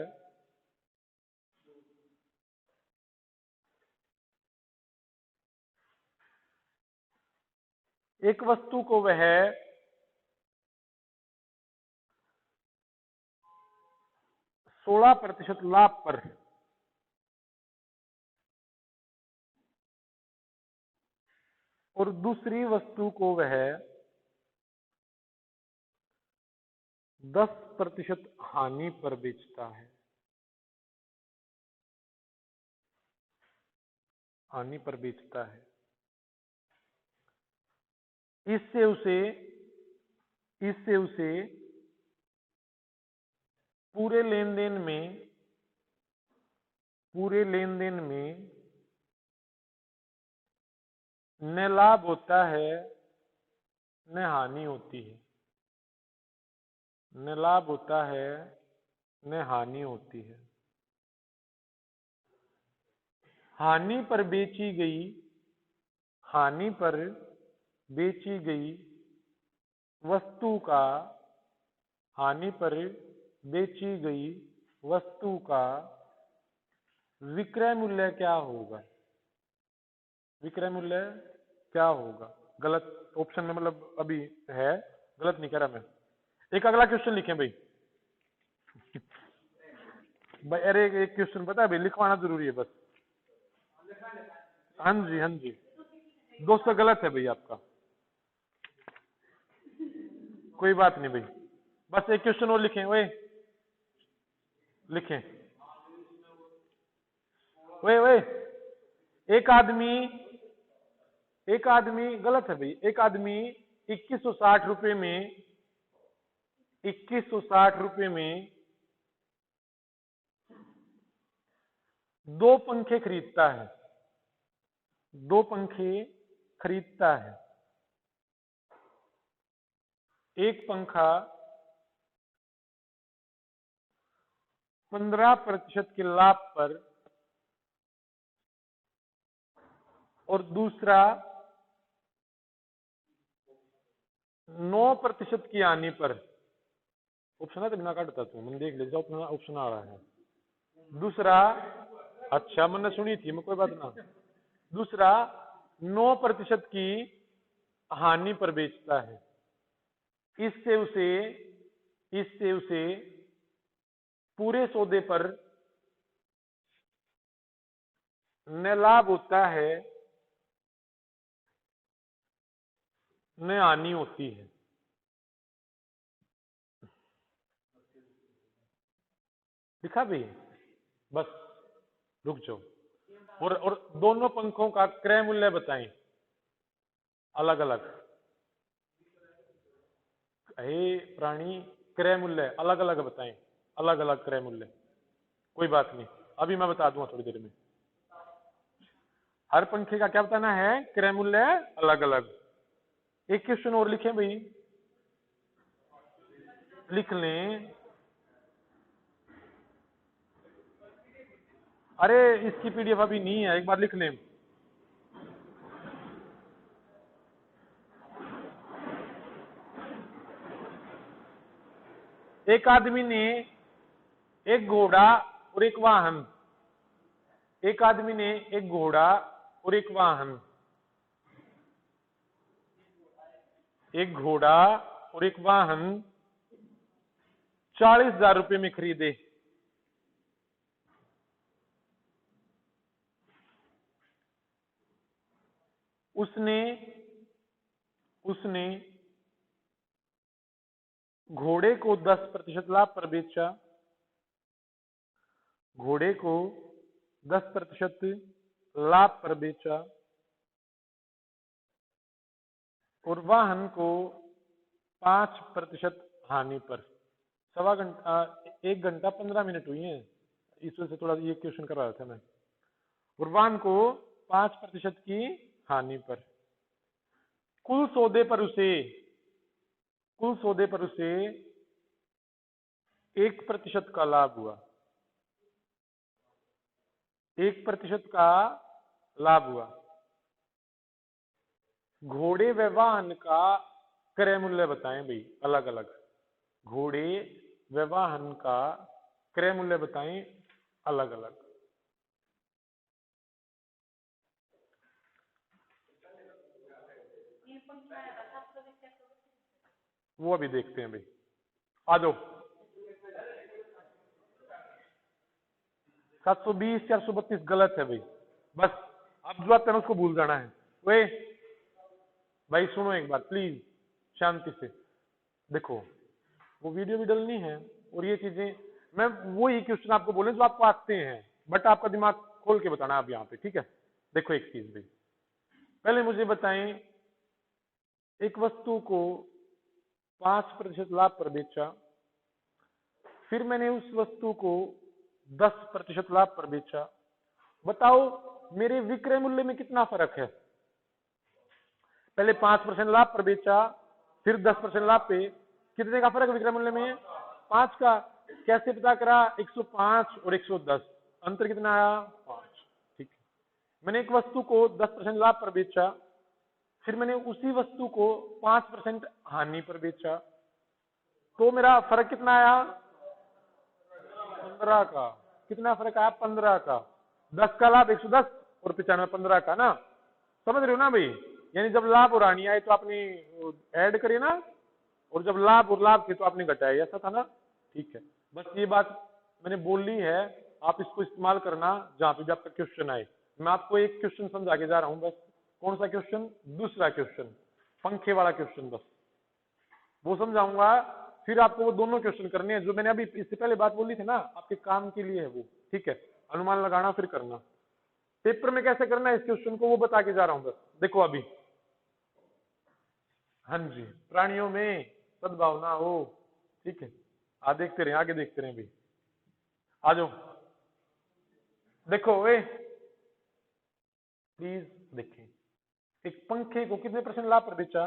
[SPEAKER 1] एक वस्तु को वह 16% लाभ पर और दूसरी वस्तु को वह 10% हानि पर बेचता है। हानि पर बेचता है। इससे उसे पूरे लेन देन में न लाभ होता है न हानि होती है। न लाभ होता है न हानि होती है। हानि पर बेची गई वस्तु का हानि पर बेची गई वस्तु का विक्रय मूल्य क्या होगा? विक्रय मूल्य क्या होगा? गलत ऑप्शन में, मतलब अभी है, गलत नहीं कह रहा मैं। एक अगला क्वेश्चन लिखें भाई। भाई अरे एक क्वेश्चन पता है भाई, लिखवाना जरूरी है बस। हाँ जी दोस्तों, गलत है भाई आपका, कोई बात नहीं भाई, बस एक क्वेश्चन और लिखें। ओए लिखें, ओए एक आदमी गलत है भाई। एक आदमी 2160 रुपए में 2 पंखे खरीदता है। 2 पंखे खरीदता है। एक पंखा 15% के लाभ पर और दूसरा 9% की हानि पर। ऑप्शन है तो बिना काटता तू, मैंने देख लिया ऑप्शन आ रहा है। दूसरा, अच्छा मैंने सुनी थी मैं, कोई बात ना। दूसरा 9% की हानि पर बेचता है। इससे उसे पूरे सौदे पर न लाभ होता है न हानि होती है। लिखा भी? बस रुक जाओ। और दोनों पंखों का क्रय मूल्य बताएं अलग अलग। हे प्राणी, क्रय मूल्य अलग अलग बताएं, अलग अलग क्रय मूल्य। कोई बात नहीं, अभी मैं बता दूंगा थोड़ी देर में। हर पंखे का क्या बताना है? क्रय मूल्य अलग अलग। एक क्वेश्चन और लिखें भाई, लिख लें। अरे इसकी पीडीएफ अभी नहीं है, एक बार लिख लें। एक आदमी ने एक घोड़ा और एक वाहन एक आदमी ने एक घोड़ा और एक वाहन, एक घोड़ा और एक वाहन 40,000 रुपए में खरीदे। उसने घोड़े को 10% लाभ पर बेचा, घोड़े को 10% लाभ पर बेचा और वाहन को 5% हानि पर। 1 घंटा 15 मिनट हुई है, इस वजह से थोड़ा ये क्वेश्चन कर रहा था मैं। और वाहन को 5% की हानि पर। कुल सौदे पर उसे 1% का लाभ हुआ, 1% का लाभ हुआ। घोड़े व वाहन का क्रय मूल्य बताएं भाई, अलग अलग। घोड़े व वाहन का क्रय मूल्य बताएं अलग अलग। वो अभी देखते हैं भाई, आ जाओ। 720 432 गलत है भाई, बस अब जो आता है उसको भूल जाना है। वे भाई सुनो एक बार प्लीज, शांति से देखो, वो वीडियो भी डलनी है और ये चीजें मैं वही क्वेश्चन आपको बोले जो आपको आते हैं, बट आपका दिमाग खोल के बताना आप यहाँ पे, ठीक है। देखो एक चीज भाई, पहले मुझे बताएं, एक वस्तु को 5% लाभ पर बेचा, फिर मैंने उस वस्तु को 10% लाभ पर बेचा। बताओ मेरे विक्रय मूल्य में कितना फर्क है। पहले 5% लाभ पर बेचा, फिर 10% लाभ पे, कितने का फर्क है विक्रय मूल्य में? 5 का। कैसे पता करा? 105 और 110, अंतर कितना आया? 5। ठीक है, मैंने एक वस्तु को 10% लाभ पर बेचा, फिर मैंने उसी वस्तु को 5% हानि पर बेचा, तो मेरा फर्क कितना आया? 15 का। कितना फर्क आया? 15 का। 10 का लाभ 110 और 95 15 का ना, समझ रहे हो ना भाई? यानी जब लाभ और हानि आए तो आपने ऐड करे ना, और जब लाभ और लाभ थे तो आपने घटाया, ऐसा था ना? ठीक है, बस ये बात मैंने बोल ली है, आप इसको इस्तेमाल करना जहां पे भी आपका क्वेश्चन आए। मैं आपको एक क्वेश्चन समझा के जा रहा हूं बस। कौन सा क्वेश्चन? दूसरा क्वेश्चन, पंखे वाला क्वेश्चन, बस वो समझाऊंगा। फिर आपको वो दोनों क्वेश्चन करने हैं जो मैंने अभी इससे पहले बात बोली थी ना, आपके काम के लिए है वो, ठीक है। अनुमान लगाना फिर करना। पेपर में कैसे करना है इस क्वेश्चन को वो बता के जा रहा हूं बस। देखो अभी, हाँ जी, प्राणियों में सद्भावना हो, ठीक है। देखते रहे, आगे देखते रहे भी। आ जाओ, देखो वे प्लीज देखें, एक पंखे को कितने % लाभ पर बेचा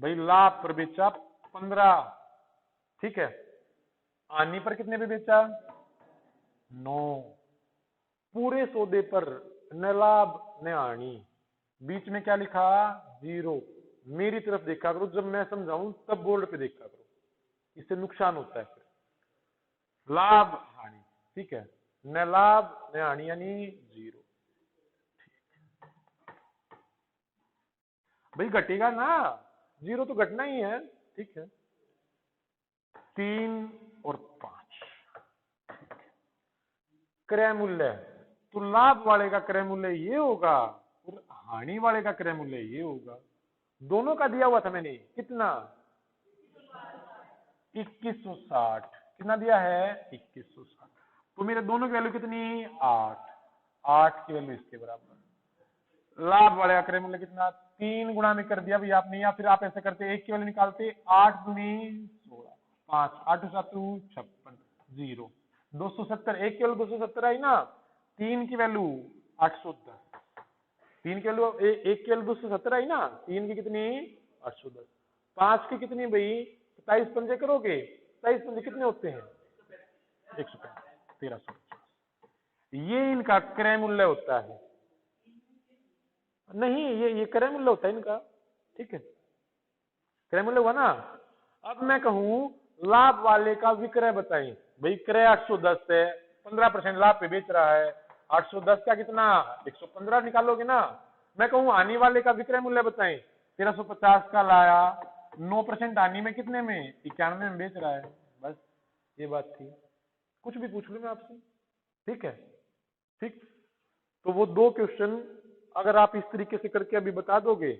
[SPEAKER 1] भाई? लाभ पर बेचा 15, ठीक है। हानि पर कितने पे बेचा? 9। पूरे सौदे पर न लाभ न हानि, बीच में क्या लिखा? 0। मेरी तरफ देखा करो, जब मैं समझाऊं तब बोर्ड पे देखा करो, इससे नुकसान होता है फिर। लाभ हानि, ठीक है, न लाभ न हानि यानी 0। भाई घटेगा ना, 0 तो घटना ही है, ठीक है। 3 और 5 क्रय मूल्य, तो लाभ वाले का क्रय मूल्य ये होगा और हानि वाले का क्रय मूल्य ये होगा। दोनों का दिया हुआ था मैंने, कितना? 2160। कितना दिया है? 2160। तो मेरे दोनों की वैल्यू कितनी? 8। 8 की वैल्यू इसके बराबर। लाभ वाले का क्रय मूल्य कितना? 3 गुणा में कर दिया भाई आपने, या फिर आप ऐसे करते, 1 की वैल्यू निकालते, 8 दूनी 16, 5 8 7 56, 0 270। 1 की वैल्यू 270 आई ना, 3 की वैल्यू 810। 3 की वैल्यू 1 की वैल्यू 270 आई ना, 3 की कितनी? 810। 5 की कितनी भाई? 27 पंजे करोगे, 27 पंजे कितने होते हैं? 135, 1350। ये इनका क्रय मूल्य होता है। नहीं, ये क्रय मूल्य होता है इनका, ठीक है। क्रय मूल्य हुआ ना। अब मैं कहूं लाभ वाले का विक्रय बताएं भाई, क्रय 810 है, 15% लाभ पे बेच रहा है, 810 का कितना 115 निकालोगे ना। मैं कहूँ आने वाले का विक्रय मूल्य बताएं, 1350 का लाया, 9% आनी में कितने में 91 में बेच रहा है। बस ये बात थी, कुछ भी पूछ लूं मैं आपसे, ठीक है। ठीक, तो वो 2 क्वेश्चन अगर आप इस तरीके से करके अभी बता दोगे,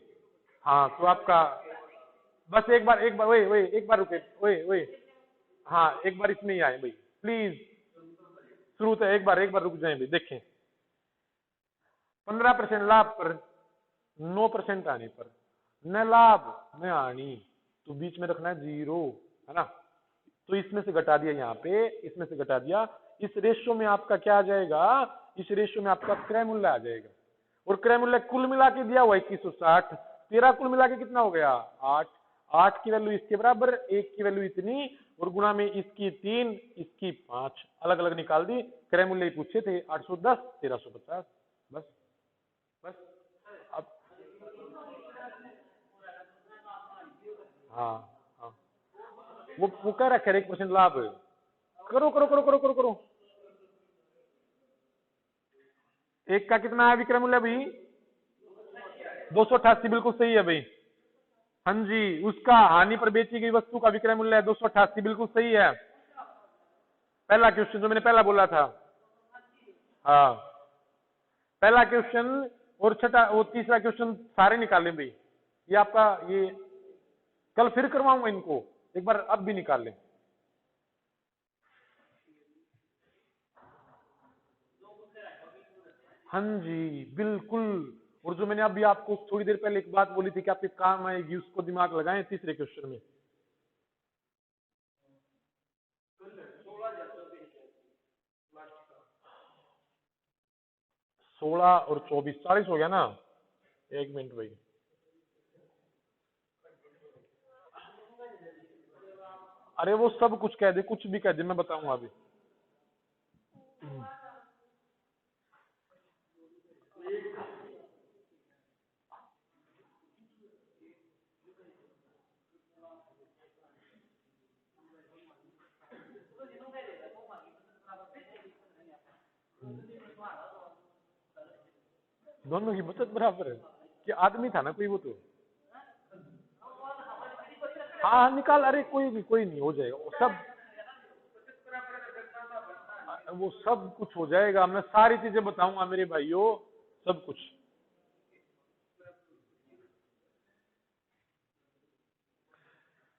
[SPEAKER 1] हाँ तो आपका बस एक बार वही एक बार रुके, वही हाँ एक बार इसमें ही आए भाई प्लीज, शुरू से एक बार रुक जाए भाई। देखें 15% लाभ पर 9% आने पर न लाभ न हानि, तो बीच में रखना है 0, है ना। तो इसमें से घटा दिया, यहाँ पे इसमें से घटा दिया, इस रेशियो में आपका क्या आ जाएगा, इस रेशियो में आपका क्रय मूल्य आ जाएगा। और क्रय मूल्य कुल मिला के दिया हुआ 2160, 13 कुल मिला के कितना हो गया 8, 8 की वैल्यू इसके बराबर, 1 की वैल्यू इतनी, और गुणा में इसकी 3 इसकी 5, अलग अलग निकाल दी। क्रय मूल्य ही पूछे थे 810 1350, बस बस। अब हाँ हाँ, वो कह रखा है 1% लाभ, करो करो करो करो करो करो। एक का कितना है विक्रय मूल्य भाई 288, बिल्कुल सही है भाई। हाँ जी, उसका हानि पर बेची गई वस्तु का विक्रय मूल्य है 288, बिल्कुल सही है। पहला क्वेश्चन जो मैंने पहला बोला था, हाँ पहला क्वेश्चन और छठा और तीसरा क्वेश्चन सारे निकाले भाई। ये आपका ये कल फिर करवाऊंगा इनको, एक बार अब भी निकाल लें। हाँ जी बिल्कुल, और जो मैंने अभी आपको थोड़ी देर पहले एक बात बोली थी कि आपके काम आएगी, उसको दिमाग लगाएं तीसरे क्वेश्चन में। 16 और 24 40 हो गया ना। एक मिनट भाई, अरे वो सब कुछ कह दे, कुछ भी कह दे, मैं बताऊंगा अभी। दोनों की बचत बराबर है कि आदमी था ना कोई, वो तो हाँ निकाल, अरे कोई नहीं हो जाएगा वो सब, वो सब कुछ हो जाएगा, मैं सारी चीजें बताऊंगा मेरे भाइयों, सब कुछ।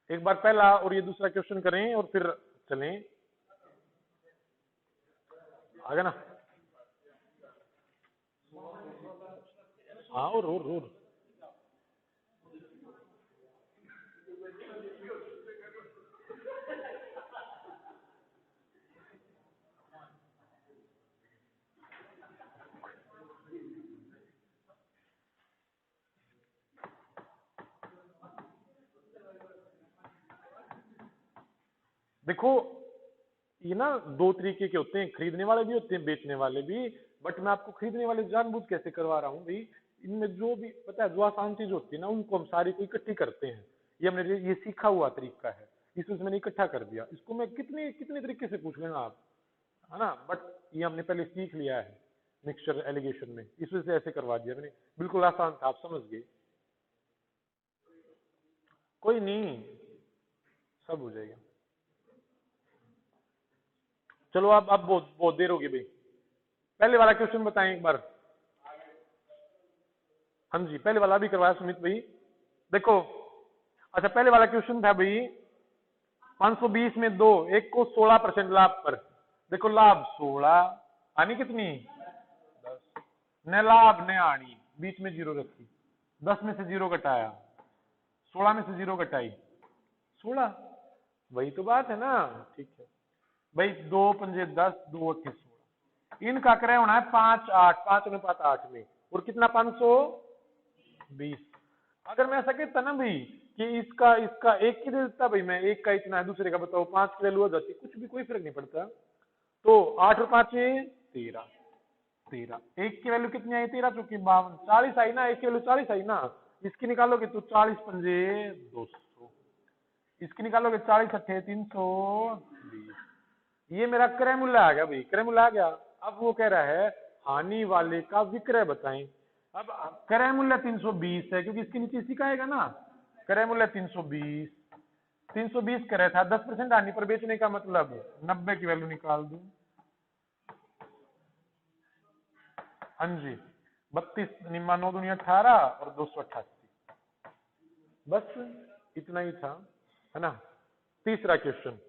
[SPEAKER 1] एक बार पहला और ये दूसरा क्वेश्चन करें और फिर चलें आगे ना। हाँ और देखो, ये ना 2 तरीके के होते हैं, खरीदने वाले भी होते हैं, बेचने वाले भी। बट मैं आपको खरीदने वाले जानबूझ कैसे करवा रहा हूँ भाई, इनमें जो भी पता है जो आसान चीज होती है ना, उनको हम सारी को इकट्ठी करते हैं। ये हमने ये सीखा हुआ तरीका है, इसमें मैंने इकट्ठा कर दिया। इसको मैं कितने कितने तरीके से पूछ लेना आप, है ना, बट ये हमने पहले सीख लिया है मिक्सचर एलिगेशन में, इस वजह से ऐसे करवा दिया मैंने, बिल्कुल आसान था, आप समझ गए। कोई नहीं, सब हो जाएगा। चलो अब बहुत देर होगी भाई, पहले वाला क्वेश्चन बताएं एक बार। हाँ जी, पहले वाला भी करवाया सुमित भाई। देखो, अच्छा पहले वाला क्वेश्चन था भाई 520 में 2, एक को 16% लाभ पर। देखो लाभ 16, हानि कितनी 10, न लाभ न हानि, बीच में 0 रखी, 10 में से 0 घटाया, 16 में से 0 घटाई 16, वही तो बात है ना। ठीक है भाई, 2 पंजे 10, 2 अट्ठे 16, इनका क्रय होना है 5 8, 5 अनुपात 8 में, और कितना 520। अगर मैं ऐसा कहता ना भाई कि इसका इसका एक की दे देता भाई, मैं एक का इतना है, दूसरे का बताओ 5 की वैल्यू हो जाती, कुछ भी कोई फर्क नहीं पड़ता। तो 8 और 5 13, 13, एक की वैल्यू कितनी आई 13 चौकी 52, 40 आई ना, एक की वैल्यू 40 आई ना। इसकी निकालोगे तो 40 पंजे 200, इसकी निकालोगे 40 अट्ठे 320, ये मेरा क्रय मूल्य आ गया भाई, क्रय मूल्य आ गया। अब वो कह रहा है हानि वाले का विक्रय बताएं। अब क्रय मूल्य 320 है क्योंकि इसके नीचे इसी का आएगा ना, क्रय मूल्य 320, 320 क्रय था, 10% हानि पर बेचने का मतलब 90 की वैल्यू निकाल दूं। हाँ जी, 32 निम्मा 9 दूनी 18 और 288, बस इतना ही था, है ना। तीसरा क्वेश्चन,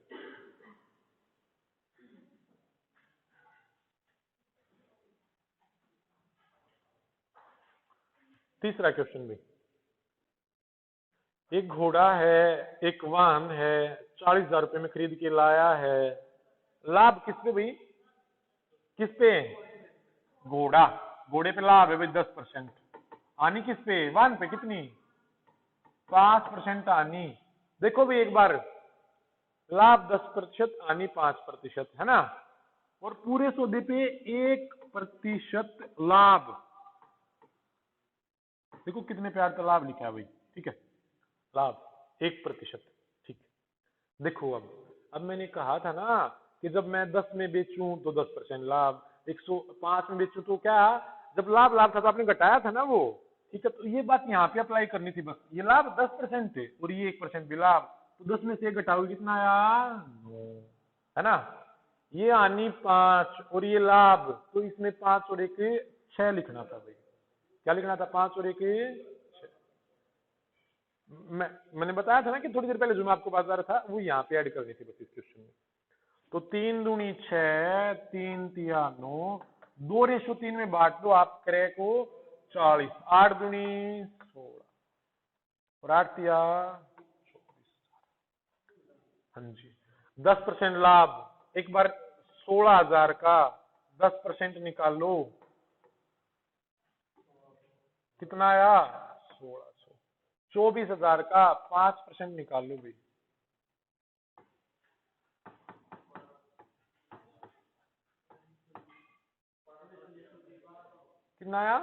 [SPEAKER 1] तीसरा क्वेश्चन भी, एक घोड़ा है, एक वाहन है, 40,000 रुपए में खरीद के लाया है, लाभ किस पे भाई, किस पे, घोड़ा, घोड़े पे लाभ है भाई 10%, हानि किस पे, वाहन पे कितनी, 5% हानि। देखो भाई एक बार, लाभ 10%, हानि 5%, है ना, और पूरे सौदे पे 1% लाभ। देखो कितने प्यार का लाभ लिखा है भाई, ठीक है, लाभ 1%, ठीक है। देखो अब मैंने कहा था ना कि जब मैं 10 में बेचूं तो 10% लाभ, 105 में बेचूं तो क्या, जब लाभ लाभ था तो आपने घटाया था ना वो, ठीक है। तो ये बात यहाँ पे अप्लाई करनी थी बस, ये लाभ 10% थे और ये 1% भी लाभ, तो 10 में से 1 घटाओगे कितना आया, 9, है ना। ये हानि 5 और ये लाभ, तो इसमें 5 और 1 6 लिखना था भाई, क्या लिखना था, 5 और 1 6। मैंने बताया था ना कि थोड़ी देर पहले जो मैं आपको बता रहा था वो यहाँ पे ऐड करनी थी बस इस क्वेश्चन में। तो 3 दूनी 6, 3 तिया 9, 2:3 में बांट दो आप क्रय को 40, 8 दूनी 16 और 8 तिया 24, हाँ जी। 10% लाभ, एक बार 16,000 का 10% निकाल लो, कितना आया, 1600। 24,000 का 5% निकाल लो भाई, कितना आया,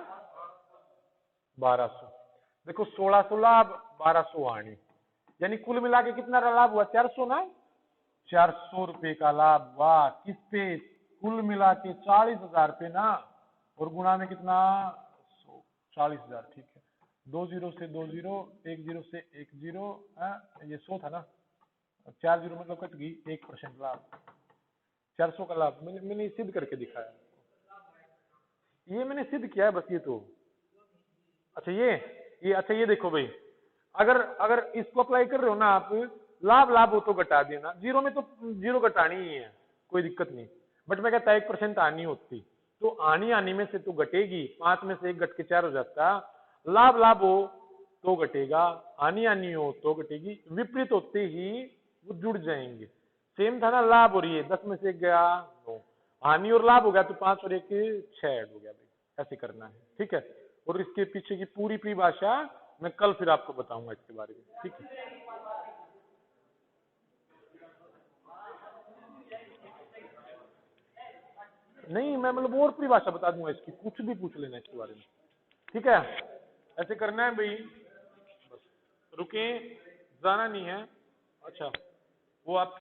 [SPEAKER 1] 1200। देखो 1600 लाभ, 1200 हानि, यानी कुल मिला के कितना लाभ हुआ, 400 ना, 400 रुपए का लाभ। वाह, किस पे, कुल मिला के 40,000 पे ना, और गुणा में कितना, 40,000, ठीक है। 2 जीरो से 2 जीरो, 1 जीरो से 1 जीरो, ये 100 था ना, 4 जीरो मतलब कट गई, 1% लाभ, 400 का लाभ। मैंने सिद्ध करके दिखाया, ये मैंने सिद्ध किया है बस, ये तो अच्छा, ये अच्छा, ये देखो भाई, अगर अगर इसको अप्लाई कर रहे हो ना आप, लाभ लाभ हो तो घटा देना, जीरो में तो जीरो घटानी ही है, कोई दिक्कत नहीं। बट मैं कहता 1% आनी होती, तो आनी आनी में से तो घटेगी, 5 में से 1 घट के 4 हो जाता, लाभ लाभ हो तो घटेगा, आनी आनी हो तो घटेगी, विपरीत होते ही वो जुड़ जाएंगे। सेम था ना, लाभ और ये 10 में से 1 गया 9, हानि और लाभ हो गया तो 5 और 1 6 ऐड हो गया भाई, ऐसे करना है, ठीक है। और इसके पीछे की पूरी परिभाषा मैं कल फिर आपको बताऊंगा इसके बारे में, ठीक है। नहीं, मैं मतलब और परिभाषा बता दूंगा इसकी, कुछ भी पूछ लेना इसके बारे में, ठीक है। ऐसे करना है भाई, बस रुके, जाना नहीं है। अच्छा, वो आप